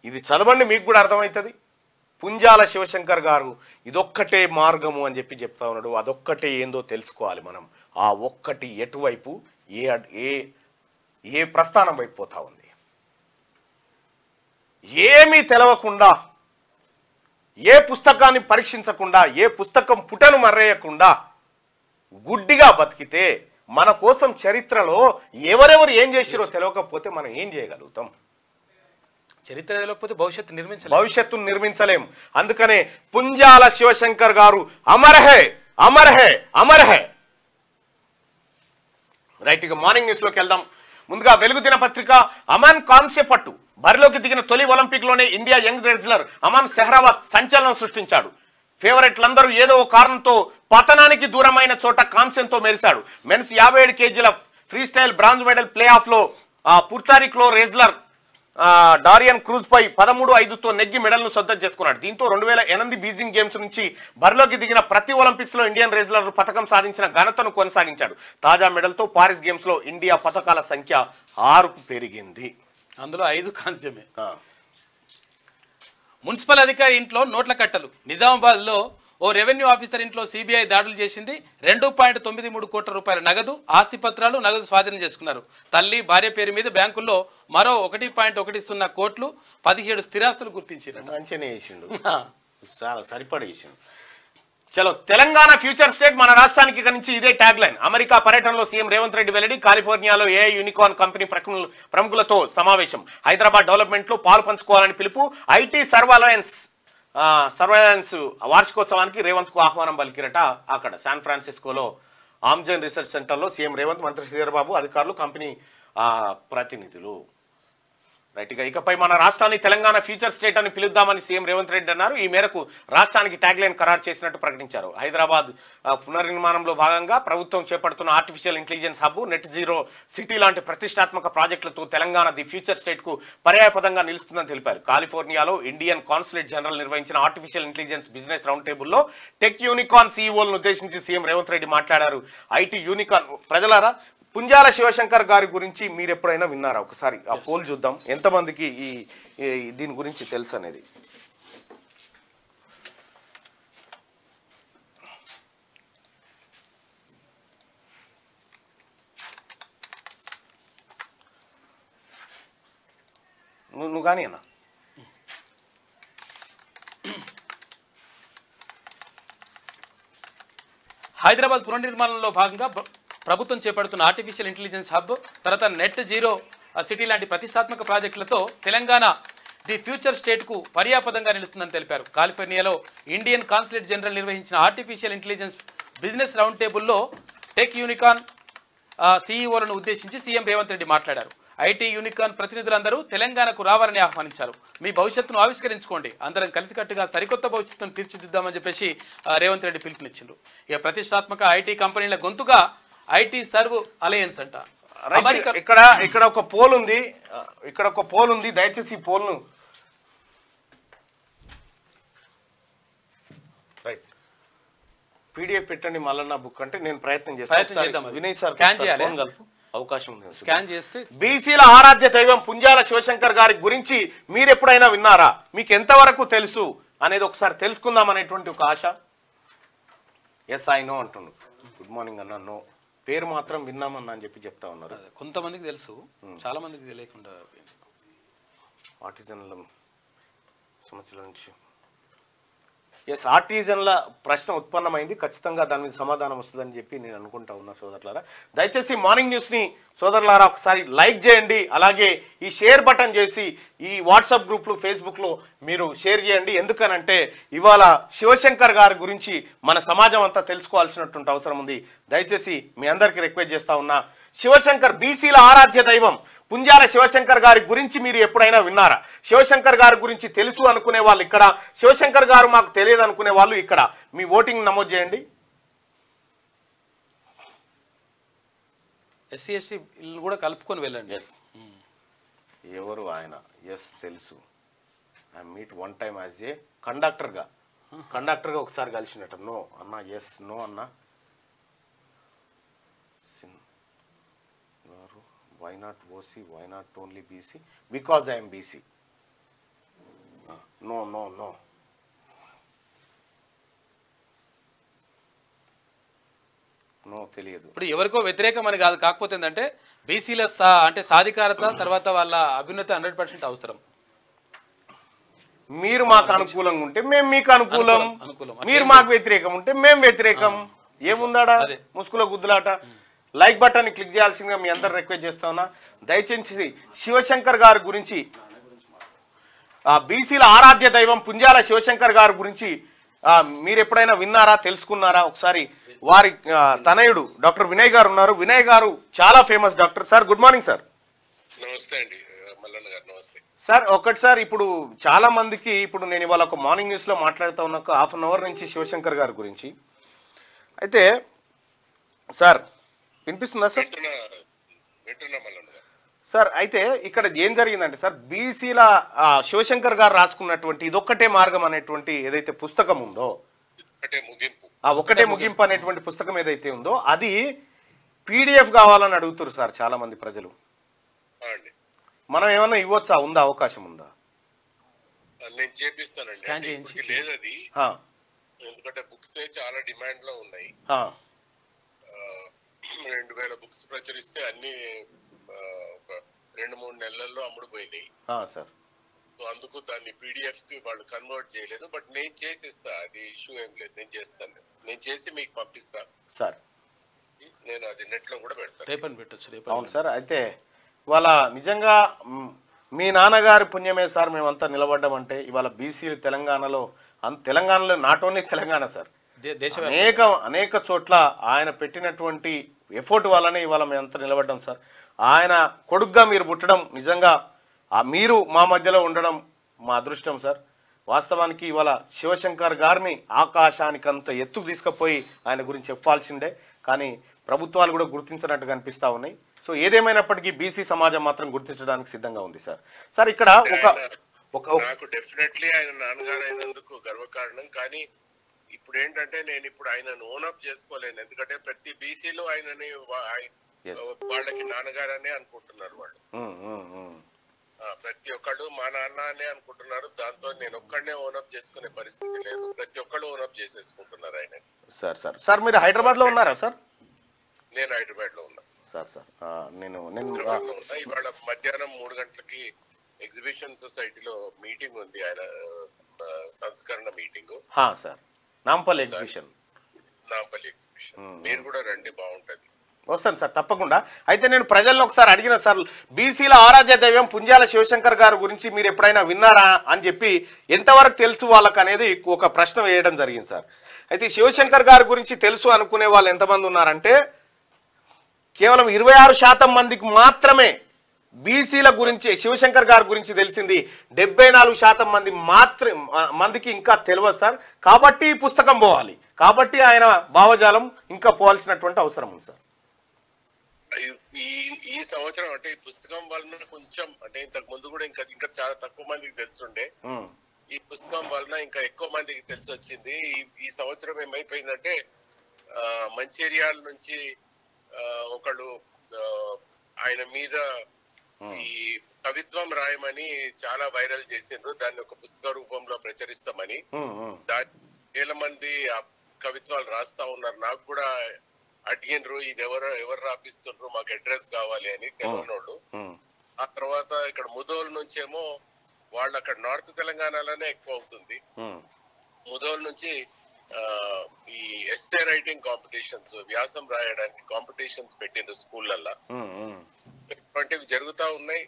ఇది చదవండి, మీకు కూడా అర్థమవుతుంది. పుంజాల శివశంకర్ గారు ఇదొక్కటే మార్గము అని చెప్తా ఉన్నాడు. అదొక్కటే ఏందో తెలుసుకోవాలి మనం. ఆ ఒక్కటి ఎటువైపు ఏ ప్రస్థానం వైపు పోతా ఉంది. ఏమీ తెలవకుండా, ఏ పుస్తకాన్ని పరీక్షించకుండా, ఏ పుస్తకం పుటను మర్రేయకుండా గుడ్డిగా బతికితే మన కోసం చరిత్రలో ఎవరెవరు ఏం చేసిరో తెలియకపోతే మనం ఏం చేయగలుగుతాం? చరిత్ర తెలియకపోతే భవిష్యత్తును నిర్మించలేం. అందుకనే పుంజాల శివశంకర్ గారు అమర్ హే, అమర్ హే, అమర్ హే. రైట్, ఇక మార్నింగ్ న్యూస్ లోకి వెళ్దాం. ముందుగా వెలుగు దినపత్రిక, అమన్ కాంస్య పట్టు. బరిలోకి దిగిన తొలి ఒలింపిక్ లోనే India young wrestler Aman Sehrawat సంచలనం సృష్టించాడు. ఫేవరెట్లందరూ ఏదో కారణంతో పతనానికి దూరమైన చోట కాంస్యంతో మెరిశాడు. మెన్స్ 57 కేజీల free style bronze medal play of లో పుర్తారిక్లో రెజ్లర్ డారియన్ క్రూజ్ పై 13-5తో నెగ్గి మెడల్ ను సొంతం చేసుకున్నాడు. దీంతో 2008 బీజింగ్ గేమ్స్ నుంచి బరిలోకి దిగిన ప్రతి ఒలింపిక్స్ లో ఇండియన్ రెజ్లర్ పథకం సాధించిన ఘనతను కొనసాగించాడు. తాజా మెడల్ తో పారిస్ గేమ్స్ లో ఇండియా పథకాల సంఖ్య 6కు పెరిగింది. అందులో 5 కాంస్యమే. మున్సిపల్ అధికారి ఇంట్లో నోట్ల కట్టలు. నిజామాబాద్ లో ఓ రెవెన్యూ ఆఫీసర్ ఇంట్లో సిబిఐ దాడులు చేసింది. 2.93 కోట్ల రూపాయల నగదు, ఆస్తి పత్రాలు, నగదు స్వాధీనం చేసుకున్నారు. తల్లి, భార్య పేరు మీద బ్యాంకుల్లో మరో 1.10 కోట్లు, 17 స్థిరాస్తులు గుర్తించారు. మంచిగానే చేసిండు, సరిపడ చేసిండు. చలో, తెలంగాణ ఫ్యూచర్ స్టేట్ మన రాష్ట్రానికి నుంచి ఇదే ట్యాగ్ లైన్. అమెరికా పర్యటనలో సీఎం రేవంత్ రెడ్డి వెల్లడి. కాలిఫోర్నియాలో ఏఐ యూనికార్న్ కంపెనీ ప్రముఖులతో సమావేశం. హైదరాబాద్ డెవలప్మెంట్ లో పాలు పంచుకోవాలని పిలుపు. ఐటీ సర్వైలెన్స్ వార్షికోత్సవానికి రేవంత్ కు ఆహ్వానం పలికిరట. అక్కడ శాన్ ఫ్రాన్సిస్కోలో ఆమ్జన్ రీసెర్చ్ సెంటర్లో సీఎం రేవంత్, మంత్రి శ్రీధర్ బాబు, అధికారులు, కంపెనీ ప్రతినిధులు. రైట్, ఇకపై మన రాష్ట్రాన్ని తెలంగాణ ఫ్యూచర్ స్టేట్ అని పిలుద్దామని సీఎం రేవంత్ రెడ్డి అన్నారు. ఈ మేరకు రాష్ట్రానికి ట్యాగ్ లైన్ ఖరారు చేసినట్టు ప్రకటించారు. హైదరాబాద్ పునర్నిర్మాణంలో భాగంగా ప్రభుత్వం చేపడుతున్న artificial intelligence hub, net zero city లాంటి ప్రతిష్టాత్మక ప్రాజెక్టులతో తెలంగాణ ది ఫ్యూచర్ స్టేట్ కు పర్యాయపదంగా నిలుస్తుందని తెలిపారు. కాలిఫోర్నియాలో ఇండియన్ కాన్సులేట్ జనరల్ నిర్వహించిన ఆర్టిఫిషియల్ ఇంటెలిజెన్స్ బిజినెస్ రౌండ్ టేబుల్లో టెక్ యూనికార్న్ సీఈఓలను ఉద్దేశించి సీఎం రేవంత్ రెడ్డి మాట్లాడారు. ఐటీ యూనికార్న్ ప్రజలారా, పుంజాల శివశంకర్ గారి గురించి మీరు ఎప్పుడైనా విన్నారా? ఒకసారి ఆ పోల్ చూద్దాం, ఎంతమందికి దీని గురించి తెలుసు అనేది. నువ్వు కానీ అన్న. హైదరాబాద్ పునర్నిర్మాణంలో భాగంగా ప్రభుత్వం చేపడుతున్న ఆర్టిఫిషియల్ ఇంటెలిజెన్స్ హబ్, తర్వాత నెట్ జీరో సిటీ లాంటి ప్రతిష్టాత్మక ప్రాజెక్టులతో తెలంగాణ ది ఫ్యూచర్ స్టేట్కు పర్యాపదంగా నిలుస్తుందని తెలిపారు. కాలిఫోర్నియాలో ఇండియన్ కాన్సులేట్ జనరల్ నిర్వహించిన ఆర్టిఫిషియల్ ఇంటెలిజెన్స్ బిజినెస్ రౌండ్ టేబుల్లో టెక్ యూనికార్న్ సీఈఓలను ఉద్దేశించి సీఎం రేవంత్ రెడ్డి మాట్లాడారు. ఐటీ యూనికార్న్ ప్రతినిధులందరూ తెలంగాణకు రావాలని ఆహ్వానించారు. మీ భవిష్యత్తును ఆవిష్కరించుకోండి, అందరం కలిసికట్టుగా సరికొత్త భవిష్యత్తును తీర్చిదిద్దామని చెప్పేసి రేవంత్ రెడ్డి పిలుపునిచ్చిండ్రు. ఇక ప్రతిష్టాత్మక ఐటీ కంపెనీల గొంతుగా ఐటీ సర్వ్ అలయన్స్ అంట. ఇక్కడ ఒక పోల్ ఉంది, దయచేసి ఈ పోల్ను రైట్ పీడిఎఫ్ పెట్టండి. మళ్ళీ నా బుక్ అంటే నేను ప్రయత్నం చేస్తాను. వినయ్ సార్ అవకాశం ఉంది. స్కాన్ చేస్తే బీసీల ఆరాధ్య దైవం పుంజాల శివశంకర్ గారి గురించి మీరు ఎప్పుడైనా విన్నారా, మీకు ఎంతవరకు తెలుసు అనేది ఒకసారి తెలుసుకుందాం అనేటువంటి ఒక ఆశ. ఎస్ ఐ నో అంటుండు. గుడ్ మార్నింగ్ అన్న. నో, పేరు మాత్రం విన్నామన్నా అని చెప్పి చెప్తా ఉన్నారు. కొంతమందికి తెలుసు, చాలా మందికి తెలియకుండా. ఆర్టిజన్ల సమస్యల నుంచి ఎస్, ఆర్టిజన్ల ప్రశ్న ఉత్పన్నమైంది, ఖచ్చితంగా దాని మీద సమాధానం వస్తుందని చెప్పి నేను అనుకుంటా ఉన్నా. సోదరులారా, దయచేసి మార్నింగ్ న్యూస్ని సోదరులారా ఒకసారి లైక్ చేయండి, అలాగే ఈ షేర్ బటన్ చేసి ఈ వాట్సాప్ గ్రూప్లు ఫేస్బుక్లో మీరు షేర్ చేయండి. ఎందుకనంటే ఇవాళ శివశంకర్ గారి గురించి మన సమాజం అంతా తెలుసుకోవాల్సినటువంటి అవసరం ఉంది. దయచేసి మీ అందరికీ రిక్వెస్ట్ చేస్తా ఉన్నా, శివశంకర్ బీసీల ఆరాధ్య దైవం పుంజాల శివశంకర్ గారి గురించి మీరు ఎప్పుడైనా విన్నారా? శివశంకర్ గారి గురించి తెలుసు అనుకునే వాళ్ళు ఇక్కడ, శివశంకర్ గారు మాకు తెలియదు అనుకునే వాళ్ళు ఇక్కడ మీ ఓటింగ్ నమోదు చేయండి. ఎస్సీ ఎస్టీ కూడా కలుపుకొని వెళ్ళండి. ఎస్, ఎవరు ఆయన? ఎస్ తెలుసు. I meet one time as a కండక్టర్గా ఒకసారి కలిసినట్టు. నో అన్నా. ఎస్ నో అన్నా. Why not OC? Why not only BC? Because I am BC. No. No, తెలియదు. ఇప్పుడు ఎవరికో వ్యతిరేకం అని కాదు, కాకపోతే ఏంటంటే బీసీల అంటే సాధికారత తర్వాత వాళ్ళ అభ్యున్నతి 100% అవసరం. మీరు మాకు అనుకూలంగా ఉంటే మేము మీకు అనుకూలం, మీరు మాకు వ్యతిరేకం ఉంటే మేము వ్యతిరేకం. ఏముందాడా ముసుగులో గుద్దులాట. లైక్ బటన్ ని క్లిక్ చేయాల్సిందిగా మీ అందరు రిక్వెస్ట్ చేస్తా ఉన్నా. దయచేసి శివశంకర్ గారి గురించి, బీసీల ఆరాధ్య దైవం పుంజాల శివశంకర్ గారి గురించి మీరు ఎప్పుడైనా విన్నారా, తెలుసుకున్నారా? ఒకసారి వారి తనయుడు డాక్టర్ వినయ్ గారు ఉన్నారు. వినయ్ గారు చాలా famous doctor. Sir good morning sir. నమస్తే అండి మల్లన్న గారు. నమస్తే సార్. ఒకటిసారి ఇప్పుడు చాలా మందికి, ఇప్పుడు నేను ఇవాళ ఒక మార్నింగ్ న్యూస్లో మాట్లాడుతూ ఉన్న ఒక హాఫ్ అన్ అవర్ నుంచి శివశంకర్ గారి గురించి అయితే సార్ వినిపిస్తుందా సార్? సార్ అయితే ఇక్కడ ఏం జరిగిందంటే సార్, బీసీల శివశంకర్ గారు రాసుకున్నటువంటి ఇదొక్కటే మార్గం అనేటువంటి ఏదైతే పుస్తకం ఉందో, ఒకటే ముగింపు అనేటువంటి పుస్తకం ఏదైతే ఉందో అది పీడిఎఫ్ కావాలని అడుగుతారు సార్ చాలా మంది ప్రజలు. మనం ఏమన్నా ఇవ్వచ్చా? ఉందా? అవకాశం ఉందా? నేను చేపిస్తానండి. లేదది ఎందుకంటే బుక్స్ చాలా డిమాండ్ లో ఉన్నాయి. 2000 బుక్స్ ప్రచురిస్తే అన్ని ఒక 2-3 నెలల్లో అమ్ముడుపోయినాయి సార్. సో అందుకు దాన్ని పీడిఎఫ్ కి వాళ్ళు కన్వర్ట్ చేయలేదు. బట్ నేను చేసిస్తా, అది ఇష్యూ ఏం లేదు. నేను చేస్తాను, నేను చేసి మీకు పంపిస్తా సార్. నేను అది నెట్ లో కూడా పెడతాను. రేపని పెట్టొచ్చు. అవును సార్. అయితే ఇవాళ నిజంగా మీ నాన్నగారి పుణ్యమే సార్ మేమంతా నిలబడ్డామంటే ఇవాళ బీసీలు తెలంగాణలో నాట్ ఓన్లీ తెలంగాణ సార్, అనేక చోట్ల ఆయన పెట్టినటువంటి ఎఫర్ట్ వల్లనే ఇవాళ మేమంతా నిలబడ్డాం సార్. ఆయన కొడుగ్గా మీరు పుట్టడం, నిజంగా మీరు మా మధ్యలో ఉండడం మా అదృష్టం సార్. వాస్తవానికి ఇవాళ శివశంకర్ గారిని ఆకాశానికి అంత ఎత్తుకు తీసుకుపోయి ఆయన గురించి చెప్పాల్సిందే, కానీ ప్రభుత్వాలు కూడా గుర్తించినట్టుగా అనిపిస్తూ ఉన్నాయి. సో ఏదేమైనప్పటికీ బీసీ సమాజం మాత్రం గుర్తించడానికి సిద్ధంగా ఉంది సార్. సార్ ఇక్కడ నాకు డెఫినెట్లీ ఆయన నాన్నగారు అయినందుకు గర్వకారణం. కానీ ఇప్పుడు ఏంటంటే నేను ఇప్పుడు ఆయనను ఓనప్ చేసుకోలేను. ఎందుకంటే ప్రతి బీసీలో ఆయనని వాళ్ళకి నాన్నగారనే అనుకుంటున్నారు వాళ్ళు. ప్రతి ఒక్కళ్ళు మా నాన్న అనే అనుకుంటున్నారు. దాంతో నేను ఒక్కడనే ఓనప్ చేసుకునే పరిస్థితి లేదు. ప్రతి ఒక్కళ్ళు ఓనప్ చేసేసుకుంటున్నారు ఆయన. సార్ సార్ సార్ మీరు హైదరాబాద్ లో ఉన్నారా సార్? నేను హైదరాబాద్ లో ఉన్నా సార్. సార్ నేను ఇవాళ మధ్యాహ్నం 3 గంటలకి ఎగ్జిబిషన్ సొసైటీలో మీటింగ్ ఉంది, ఆయన సంస్కరణ మీటింగ్ సార్. నాంపల్లి ఎగ్జిబిషన్. మీరు కూడా రండి, బాగుంటది. వస్తాను సార్ తప్పకుండా. అయితే నేను ప్రజలను ఒకసారి అడిగిన సార్, బీసీల ఆరాధ్య దైవం పుంజాల శివశంకర్ గారి గురించి మీరు ఎప్పుడైనా విన్నారా అని చెప్పి ఎంతవరకు తెలుసు వాళ్ళకు అనేది ఒక ప్రశ్న వేయడం జరిగింది సార్. అయితే శివశంకర్ గారి గురించి తెలుసు అనుకునే వాళ్ళు ఎంతమంది ఉన్నారంటే కేవలం 26% మందికి మాత్రమే బీసీల గురించి శివశంకర్ గారి గురించి తెలిసింది. 74% మందికి ఇంకా తెలియదు సార్. కాబట్టి ఈ పుస్తకం పోవాలి, కాబట్టి ఆయన భావజాలం ఇంకా పోవాల్సినటువంటి అవసరం ఉంది సార్. ఈ సంవత్సరం అంటే ఈ పుస్తకం వలన కొంచెం, అంటే ఇంతకు ముందు కూడా ఇంకా చాలా తక్కువ మందికి తెలుసుండే. ఈ పుస్తకం వలన ఇంకా ఎక్కువ మందికి తెలిసి వచ్చింది. ఈ సంవత్సరం ఏమైపోయిందంటే మంచిర్యాల నుంచి ఒకళ్ళు ఆయన మీద ఈ కవిత్వం రాయమని చాలా వైరల్ చేసిండ్రు. దాన్ని ఒక పుస్తక రూపంలో ప్రచురిస్తామని. వేల మంది ఆ కవిత్వాలు రాస్తా ఉన్నారు. నాకు కూడా అడిగినరు, ఇది ఎవరు రాపిస్తుండ్రు, మాకు అడ్రస్ కావాలి అని తెలియనోళ్ళు. ఆ తర్వాత ఇక్కడ ముదోల్ నుంచేమో వాళ్ళు అక్కడ నార్త్ తెలంగాణలోనే ఎక్కువ అవుతుంది. ముదోల్ నుంచి ఈ ఎస్టే రైటింగ్ కాంపిటీషన్స్, వ్యాసం రాయడానికి కాంపిటీషన్స్ పెట్టిండ్రు స్కూళ్ళల్లో. ఇటువంటివి జరుగుతా ఉన్నాయి.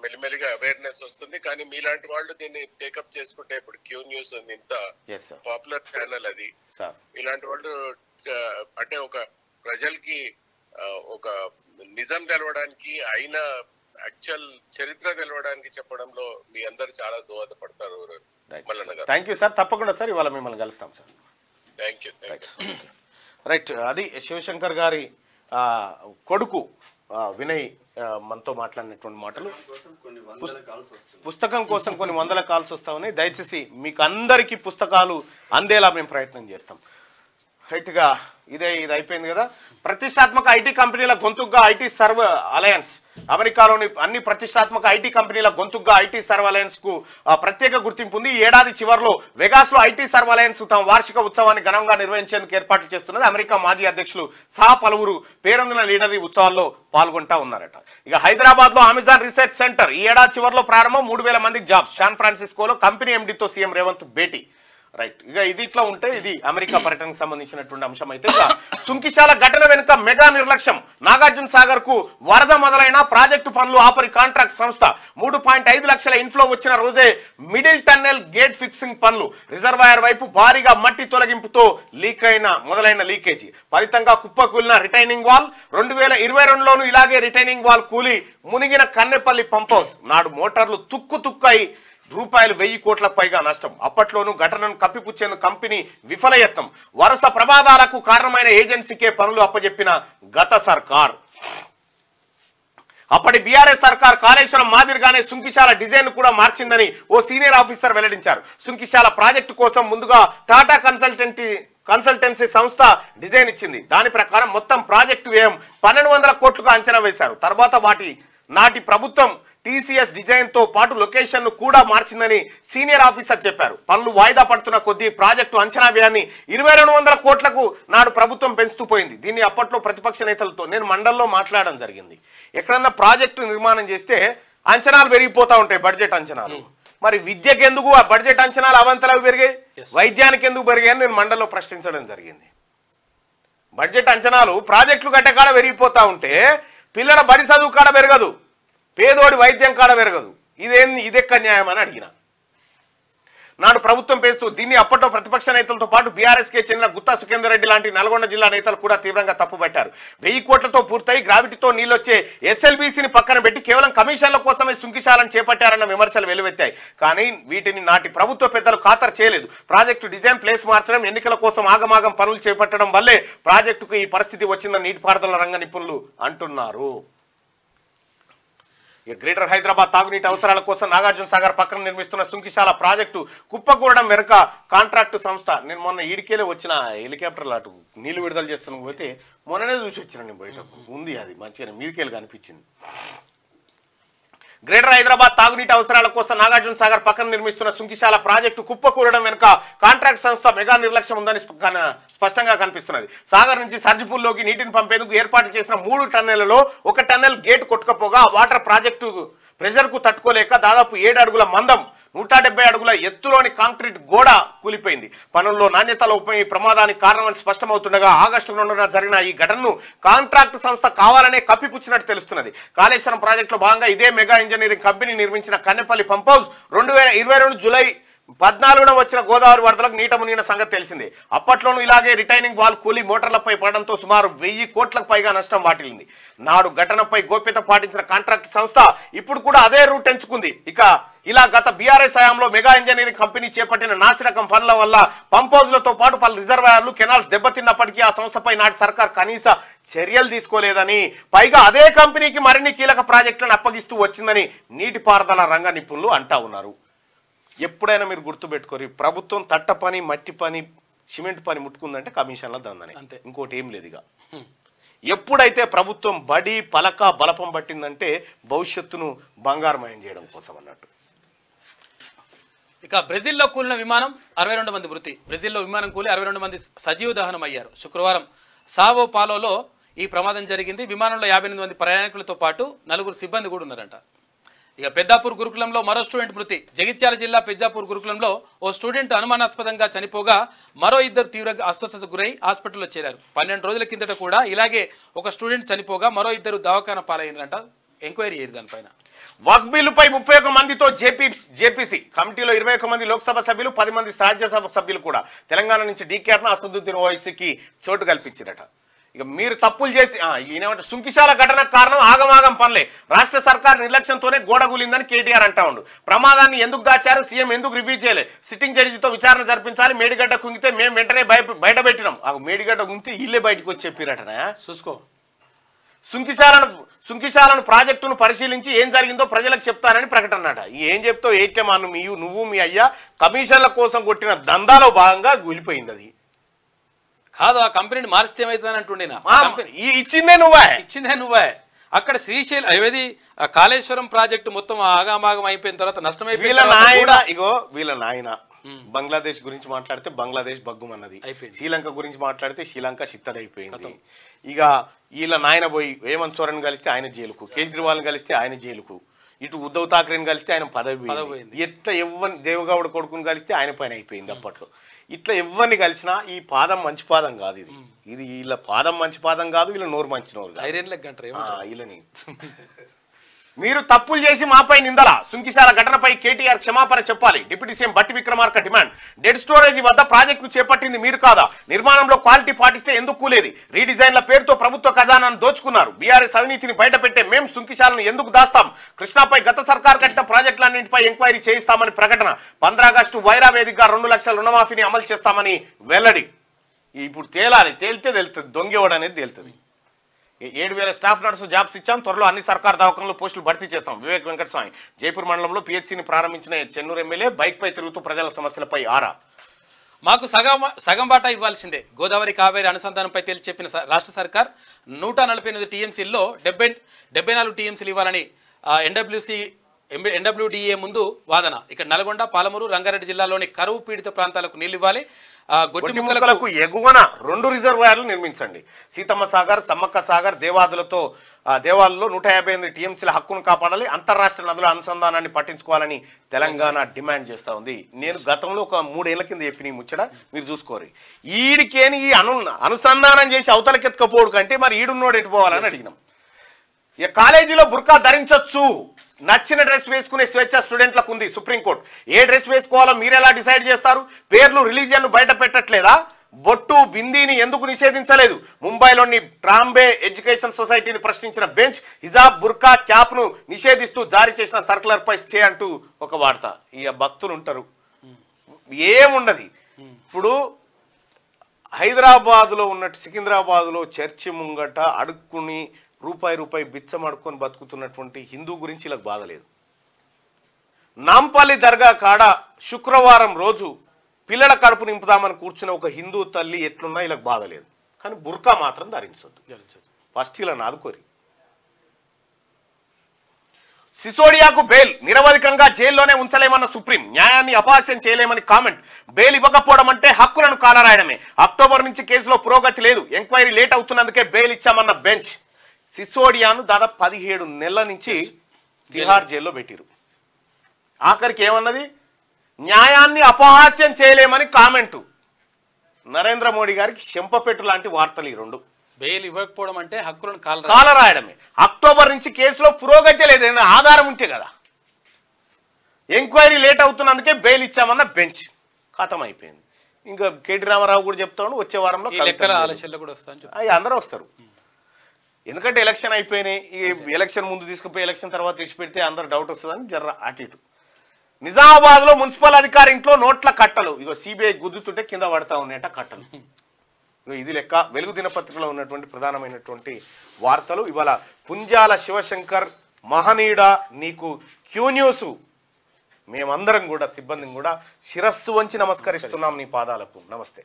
మెల్లిమెల్లిగా అవేర్నెస్ వస్తుంది. కానీ మీలాంటి వాళ్ళు దీన్ని టేకప్ చేసుకుంటే, ఇప్పుడు క్యూ న్యూస్ ఇంత పాపులర్ ఛానల్ అది, ఇలాంటి వాళ్ళు అంటే ఒక ప్రజలకి ఒక నిజం తెలవడానికి, అయిన యాక్చువల్ చరిత్ర తెలవడానికి చెప్పడంలో మీ అందరు చాలా దోహదపడతారు. Thank you sir. తప్పకుండా సార్, ఇవాళ మిమ్మల్ని కలుస్తాం సార్. Thank you. రైట్, అది శివశంకర్ గారి కొడుకు వినయ్ మనతో మాట్లాడినటువంటి మాటలు. పుస్తకం కోసం కొన్ని వందల కాల్స్ వస్తా ఉన్నాయి. దయచేసి మీకు అందరికీ పుస్తకాలు అందేలా మేము ప్రయత్నం చేస్తాం. రైట్గా ఇది అయిపోయింది కదా. ప్రతిష్టాత్మక ఐటీ కంపెనీల గొంతుగ్గా ఐటీ సర్వ్ అలయన్స్, అమెరికాలోని అన్ని ప్రతిష్టాత్మక ఐటీ కంపెనీల గొంతుగ్గా ఐటీ సర్వ్ అలయన్స్ కు ప్రత్యేక గుర్తింపు ఉంది. ఈ ఏడాది చివరిలో వెగాస్ లో ఐటీ సర్వ్ అలయన్స్ తమ వార్షిక ఉత్సవాన్ని ఘనంగా నిర్వహించేందుకు ఏర్పాట్లు చేస్తున్నది. అమెరికా మాజీ అధ్యక్షులు సహా పలువురు పేరొందిన లీడర్ ఈ ఉత్సవాల్లో పాల్గొంటా ఉన్నారట. ఇక హైదరాబాద్ లో అమెజాన్ రీసెర్చ్ సెంటర్ ఈ ఏడాది చివరిలో ప్రారంభం. 3000 మందికి జాబ్స్. శాన్ ఫ్రాన్సిస్కోలో కంపెనీ ఎండీతో సీఎం రేవంత్ భేటీ. రైట్, ఇక ఇది ఇట్లా ఉంటే ఇది అమెరికా పర్యటనకు సంబంధించినటువంటి అంశం. అయితే సుంకిశాల ఘటన వెనుక మెగా నిర్లక్ష్యం. నాగార్జున సాగర్ కు వరద మొదలైన ప్రాజెక్టు పనులు ఆపరి కాంట్రాక్ట్ సంస్థ 3.5 లక్షల ఇన్ఫ్లో వచ్చిన రోజే మిడిల్ టన్నెల్ గేట్ ఫిక్సింగ్ పనులు. రిజర్వాయర్ వైపు భారీగా మట్టి తొలగింపుతో మొదలైన లీకేజీ ఫలితంగా కుప్పకూలిన రిటైనింగ్ వాల్. 2022లోనూ ఇలాగే రిటైనింగ్ వాల్ కూలి మునిగిన కన్నెపల్లి పంప్ హౌస్. నాడు మోటార్లు తుక్కై రూపాయలు 1000 కోట్లకు పైగా నష్టం. అప్పట్లోనూ ఘటనను కప్పిపుచ్చేందుకు కంపెనీ విఫలయత్నం. వరుస ప్రమాదాలకు కారణమైన ఏజెన్సీకే పనులు అప్పజెప్పిన గత సర్కార్. అప్పటి బీఆర్ఎస్ సర్కార్ కాళేశ్వరం మాదిరిగానే సుంకిశాల డిజైన్ కూడా మార్చిందని ఓ సీనియర్ ఆఫీసర్ వెల్లడించారు. సుంకిశాల ప్రాజెక్టు కోసం ముందుగా టాటా కన్సల్టెన్సీ సంస్థ డిజైన్ ఇచ్చింది. దాని ప్రకారం మొత్తం ప్రాజెక్టు వ్యయం 1200 కోట్లుగా అంచనా వేశారు. తర్వాత నాటి ప్రభుత్వం టీసీఎస్ డిజైన్ తో పాటు లొకేషన్ ను కూడా మార్చిందని సీనియర్ ఆఫీసర్ చెప్పారు. పనులు వాయిదా పడుతున్న కొద్దీ ప్రాజెక్టు అంచనా వ్యయాన్ని 2200 కోట్లకు నాడు ప్రభుత్వం పెంచుతూ పోయింది. దీన్ని అప్పట్లో ప్రతిపక్ష నేతలతో నేను మండల్లో మాట్లాడడం జరిగింది. ఎక్కడన్నా ప్రాజెక్టు నిర్మాణం చేస్తే అంచనాలు పెరిగిపోతా ఉంటాయి, బడ్జెట్ అంచనాలు. మరి విద్యకు ఎందుకు ఆ బడ్జెట్ అంచనాలు అవంతరాలు పెరిగాయి, వైద్యానికి ఎందుకు పెరిగాయని నేను మండల్లో ప్రశ్నించడం జరిగింది. బడ్జెట్ అంచనాలు ప్రాజెక్టులు గట్ట కాడ పెరిగిపోతా ఉంటే పిల్లల బడి చదువు కాడ పెరగదు, పేదోడి వైద్యం కాడ పెరగదు. ఇదెక్క న్యాయం అని అడిగిన. నాడు ప్రభుత్వం పేస్తూ దీన్ని అప్పట్లో ప్రతిపక్ష నేతలతో పాటు బీఆర్ఎస్కే చెందిన గుత్తా సుఖేందర్ రెడ్డి లాంటి నల్గొండ జిల్లా నేతలు కూడా తీవ్రంగా తప్పుపట్టారు. 1000 కోట్లతో పూర్తయి గ్రావిటీతో నీళ్ళొచ్చే ఎస్ఎల్బీసీని పక్కన పెట్టి కేవలం కమిషన్ల కోసమే సుంకిశాలను చేపట్టారన్న విమర్శలు వెలువెత్తాయి. కానీ వీటిని నాటి ప్రభుత్వ పెద్దలు ఖాతరు చేయలేదు. ప్రాజెక్టు డిజైన్ ప్లేస్ మార్చడం, ఎన్నికల కోసం ఆగమాగం పనులు చేపట్టడం వల్లే ప్రాజెక్టుకు ఈ పరిస్థితి వచ్చిందని నీటిపారుదల రంగ నిపుణులు అంటున్నారు. గ్రేటర్ హైదరాబాద్ తాగునీటి అవసరాల కోసం నాగార్జున సాగర్ పక్కన నిర్మిస్తున్న సుంకిశాల ప్రాజెక్టు కుప్పకూడడం వెనుక కాంట్రాక్టు సంస్థ. నేను మొన్న ఈడికేలే వచ్చిన హెలికాప్టర్లు అటు నీళ్లు విడుదల చేస్తున్న పోతే మొన్ననే చూసి వచ్చిన నేను బయటకు ఉంది. అది మంచిగా మీదికేలు కనిపించింది. గ్రేటర్ హైదరాబాద్ తాగునీటి అవసరాల కోసం నాగార్జున సాగర్ పక్కన నిర్మిస్తున్న సుంకిశాల ప్రాజెక్టు కుప్పకూరడం వెనుక కాంట్రాక్ట్ సంస్థ మెగా నిర్లక్ష్యం ఉందని స్పష్టంగా కనిపిస్తున్నది. సాగర్ నుంచి సర్జిపూల్లోకి నీటిని పంపేందుకు ఏర్పాటు చేసిన 3 టన్నెలలో 1 టన్నెల్ గేట్ కొట్టుకపోగా వాటర్ ప్రాజెక్టు ప్రెషర్ కు తట్టుకోలేక దాదాపు 7 అడుగుల మందం 170 అడుగుల ఎత్తులోని కాంక్రీట్ గోడ కూలిపోయింది. పనుల్లో నాణ్యత లోపం ఈ ప్రమాదానికి కారణమని స్పష్టమవుతుండగా ఆగస్టు 2న జరిగిన ఈ ఘటనను కాంట్రాక్ట్ సంస్థ కావాలనే కప్పిపుచ్చినట్టు తెలుస్తున్నది. కాళేశ్వరం ప్రాజెక్టులో భాగంగా ఇదే మెగా ఇంజనీరింగ్ కంపెనీ నిర్మించిన కన్నెపల్లి పంప్ హౌస్ 2022 జూలై 14న వచ్చిన గోదావరి వరదలకు నీట మునిగిన సంగతి తెలిసిందే. అప్పట్లోనూ ఇలాగే రిటైనింగ్ వాల్ కూలి మోటార్లపై పడడంతో సుమారు 1000 కోట్లకు పైగా నష్టం వాటిల్లింది. నాడు ఘటనపై గోప్యత పాటించిన కాంట్రాక్ట్ సంస్థ ఇప్పుడు కూడా అదే రూట్ ఎంచుకుంది. ఇలా గత బీఆర్ఎస్ హయాంలో మెగా ఇంజనీరింగ్ కంపెనీ చేపట్టిన నాసిరకం పనుల వల్ల పంప్ హౌజ్లతో పాటు పలు రిజర్వాయర్లు, కెనాల్స్ దెబ్బతిన్నప్పటికీ ఆ సంస్థపై నాటి సర్కార్ కనీస చర్యలు తీసుకోలేదని, పైగా అదే కంపెనీకి మరిన్ని కీలక ప్రాజెక్టులను అప్పగిస్తూ వచ్చిందని నీటిపారుదల రంగ నిపుణులు అంటా ఉన్నారు. ఎప్పుడైనా మీరు గుర్తుపెట్టుకోరు, ప్రభుత్వం తట్ట పని, మట్టి పని, సిమెంట్ పని ముట్టుకుందంటే కమిషన్ల దందనే, ఇంకోటి ఏం లేదు. ఎప్పుడైతే ప్రభుత్వం బడి పలక బలపం పట్టిందంటే భవిష్యత్తును బంగారమయం చేయడం కోసం అన్నట్టు. ఇక బ్రెజిల్లో కూలిన విమానం 62 మంది మృతి. బ్రెజిల్లో విమానం కూలి 62 మంది సజీవ దహనం అయ్యారు. శుక్రవారం సావో పాలోలో ఈ ప్రమాదం జరిగింది. విమానంలో 58 మంది ప్రయాణికులతో పాటు 4 సిబ్బంది కూడా ఉన్నారంట. ఇక పెద్దాపూర్ గురుకులంలో మరో స్టూడెంట్ మృతి. జగిత్యాల జిల్లా పెద్దాపూర్ గురుకులంలో ఓ స్టూడెంట్ అనుమానాస్పదంగా చనిపోగా మరో 2 తీవ్ర అస్వస్థతకు గురై హాస్పిటల్లో చేరారు. 12 రోజుల కిందట కూడా ఇలాగే ఒక స్టూడెంట్ చనిపోగా మరో 2 దవాఖాన పాలైందంట. ఎంక్వైరీ అయ్యేది దానిపైన. వక్ఫ్ బిల్లుపై 31 మందితో జేపీసీ కమిటీలో 21 మంది లోక్సభ సభ్యులు, 10 మంది రాజ్యసభ సభ్యులు కూడా తెలంగాణ నుంచి డీకేఆర్ను అసదుద్దీన్ ఓవైసీకి చోటు కల్పించారట. ఇక మీరు తప్పులు చేసి ఈయనేమంటే సుంకిశాల ఘటనకు కారణం ఆగమాగం పనులే, రాష్ట్ర సర్కార్ నిర్లక్ష్యంతోనే గోడగూలిందని కేటీఆర్ అంటా ఉండు. ప్రమాదాన్ని ఎందుకు దాచారు, సీఎం ఎందుకు రివ్యూ చేయలే, సిట్టింగ్ జడ్జితో విచారణ జరిపించాలి, మేడిగడ్డ కుంగితే మేము వెంటనే బయట పెట్టినాం. మేడిగడ్డ కుంగితే ఇల్లే బయటకు వచ్చి చెప్పిరటనా. చూసుకో, సుంకిశాలను ప్రాజెక్టును పరిశీలించి ఏం జరిగిందో ప్రజలకు చెప్తానని ప్రకటన అన్నట. ఏం చెప్తావు ఏటమాను నువ్వు మీ అయ్యా కమిషన్ల కోసం కొట్టిన దందాలో భాగంగా కూలిపోయింది. అది కాదు, ఆ కంపెనీని మారిస్తే ఏమవుతుందని అంటుండేనా. ఇచ్చిందే నువ్వే. అక్కడ శ్రీశైలం ఏది కాళేశ్వరం ప్రాజెక్టు మొత్తం ఆగామాగం అయిపోయిన తర్వాత నష్టమైపోయింది. వీళ్ళ నాయన బంగ్లాదేశ్ గురించి మాట్లాడితే బంగ్లాదేశ్ బగ్గుమన్నది, శ్రీలంక గురించి మాట్లాడితే శ్రీలంక చిత్తడైపోయింది. ఇక వీళ్ళ నాయన పోయి హేమంత్ సోరెన్ కలిస్తే ఆయన జైలుకు, కేజ్రీవాల్ని కలిస్తే ఆయన జైలుకు, ఇటు ఉద్ధవ్ ఠాక్రేని కలిస్తే ఆయన పదవి, ఎట్లా ఎవరిని దేవగౌడ కొడుకుని కలిస్తే ఆయన పైన అయిపోయింది అప్పట్లో. ఇట్లా ఎవరిని కలిసినా ఈ పాదం మంచి పాదం కాదు. ఇది వీళ్ళ పాదం మంచి పాదం కాదు, వీళ్ళ నోరు మంచి నోరు కాదు. వీళ్ళని మీరు తప్పులు చేసి మాపై నిందల, సుంకిశాల ఘటనపై కేటీఆర్ క్షమాపణ చెప్పాలి. డిప్యూటీ సీఎం బట్టి విక్రమార్క డిమాండ్. డెడ్ స్టోరేజ్ వద్ద ప్రాజెక్టు చేపట్టింది మీరు కాదా, నిర్మాణంలో క్వాలిటీ పాటిస్తే ఎందుకు కూలేది, రీడిజైన్ల పేరుతో ప్రభుత్వ ఖజానాను దోచుకున్నారు, బీఆర్ఎస్ అవినీతిని బయటపెట్టే మేం సుంకిశాలను ఎందుకు దాస్తాం, కృష్ణాపై గత సర్కార్ కట్టిన ప్రాజెక్టులన్నింటిపై ఎంక్వైరీ చేయిస్తామని ప్రకటన. 15 ఆగస్టు వైరా వేదికగా 2 లక్షల రుణమాఫీని అమలు చేస్తామని వెల్లడి. ఇప్పుడు తేలితే తెలుస్తుంది, దొంగేవాడు అనేది తేలుతుంది. 7,000 స్టాఫ్ నర్సు జాబ్స్ ఇచ్చాం, త్వరలో అన్ని సర్కార్ దవాఖానలో పోస్టులు భర్తీ చేస్తాం. వివేక్ వెంకటస్వామి. జైపూర్ మండలంలో పిహెచ్సిని ప్రారంభించిన చెన్నూరు ఎమ్మెల్యే బైక్పై తిరుగుతూ ప్రజల సమస్యలపై ఆరా. మాకు సగం వాటా ఇవ్వాల్సిందే. గోదావరి కావేరి అనుసంధానంపై తేల్చి చెప్పిన రాష్ట్ర సర్కార్ 148 టీఎంసీల్లో 74 టీఎంసీలు ఇవ్వాలని ఎన్డబ్ల్యూడీఏ ముందు వాదన. ఇక్కడ నల్గొండ, పాలమూరు, రంగారెడ్డి జిల్లాలోని కరువు పీడిత ప్రాంతాలకు నీళ్లు ఇవ్వాలి. గొట్టిముక్కలకు ఎగువన 2 రిజర్వాయర్లు నిర్మించండి. సీతమ్మ సాగర్, సమ్మక్క సాగర్ దేవాలలో 158 టీఎంసీల హక్కును కాపాడాలి. అంతర్రాష్ట్ర నదుల అనుసంధానాన్ని పట్టించుకోవాలని తెలంగాణ డిమాండ్ చేస్తా ఉంది. నేను గతంలో ఒక 3 ఏళ్ల కింద చెప్పిన ముచ్చట మీరు చూసుకోరు. ఈడికేని ఈ అనుసంధానం చేసి అవతలకెత్తుకపోవడు కంటే మరి ఈడున్నోడు ఎటు పోవాలని అడిగినాం. ఇక కాలేజీలో బుర్కా ధరించొచ్చు, నచ్చిన డ్రెస్ వేసుకునే స్వేచ్ఛ స్టూడెంట్లకు ఉంది. సుప్రీంకోర్టు ఏ డ్రెస్ వేసుకోవాలో మీరెలా డిసైడ్ చేస్తారు? పేర్లు రిలీజియన్ బయట పెట్టట్లేదా? బొట్టు బిందీని ఎందుకు నిషేధించలేదు? ముంబైలోని ట్రాంబే ఎడ్యుకేషన్ సొసైటీని ప్రశ్నించిన బెంచ్ హిజాబ్, బుర్కా, క్యాప్ను నిషేధిస్తూ జారీ చేసిన సర్కులర్ పై స్టే అంటూ ఒక వార్త. ఇక భక్తులు ఉంటారు, ఏముండదు. ఇప్పుడు హైదరాబాద్లో ఉన్నట్టు సికింద్రాబాద్లో చర్చి ముంగట అడుక్కుని రూపాయి బిచ్చం అడుక్కొని బతుకుతున్నటువంటి హిందూ గురించి ఇలా బాధ లేదు. నాంపల్లి దర్గా కాడ శుక్రవారం రోజు పిల్లల కడుపు నింపుదామని కూర్చున్న ఒక హిందూ తల్లి ఎట్లున్నా ఇలా బాధ లేదు. కానీ బుర్కా మాత్రం ధరించొద్దు. ఫస్ట్ ఇలా నాదుకోరి. సిసోడియాకు బెయిల్, నిరవధికంగా జైల్లోనే ఉంచలేమన్న సుప్రీం, న్యాయాన్ని అపహాస్యం చేయలేమని కామెంట్. బెయిల్ ఇవ్వకపోవడం అంటే హక్కులను కాలరాయడమే. అక్టోబర్ నుంచి కేసులో పురోగతి లేదు, ఎంక్వైరీ లేట్ అవుతున్నందుకే బెయిల్ ఇచ్చామన్న బెంచ్. సిసోడియాను దాదాపు 17 నెలల నుంచి తిహార్ జైల్లో పెట్టిరు. ఆఖరికి ఏమన్నది? న్యాయాన్ని అపహాస్యం చేయలేమని కామెంటు. నరేంద్ర మోడీ గారికి చెంపపెట్టు లాంటి వార్తలు ఈ 2. బెయిల్ ఇవ్వకపోవడం అంటే హక్కులను కాలరాయడమే. అక్టోబర్ నుంచి కేసులో పురోగతి లేదు, ఆధారం ఉంటే కదా. ఎంక్వైరీ లేట్ అవుతున్నందుకే బెయిల్ ఇచ్చామన్న బెంచ్. ఖతం అయిపోయింది. ఇంకా కేటీ రామారావు కూడా చెప్తాడు వచ్చే వారంలో అందరూ వస్తారు. ఎందుకంటే ఎలక్షన్ అయిపోయినాయి, ఎలక్షన్ ముందు తీసుకుపోయి ఎలక్షన్ తర్వాత తెచ్చిపెడితే అందరు డౌట్ వస్తుందని జర్ర అటు ఇటు. నిజామాబాద్ లో మున్సిపల్ అధికారి ఇంట్లో నోట్ల కట్టలు. ఇగో సిబిఐ గుద్దుతుంటే కింద పడతా ఉన్నాయట కట్టలు. ఇది లెక్క. వెలుగు దినపత్రికలో ఉన్నటువంటి ప్రధానమైనటువంటి వార్తలు. ఇవాళ పుంజాల శివశంకర్ మహనీయుడా, నీకు క్యూ న్యూస్. మేమందరం కూడా సిబ్బందిని కూడా శిరస్సు వంచి నమస్కరిస్తున్నాం నీ పాదాలకు. నమస్తే.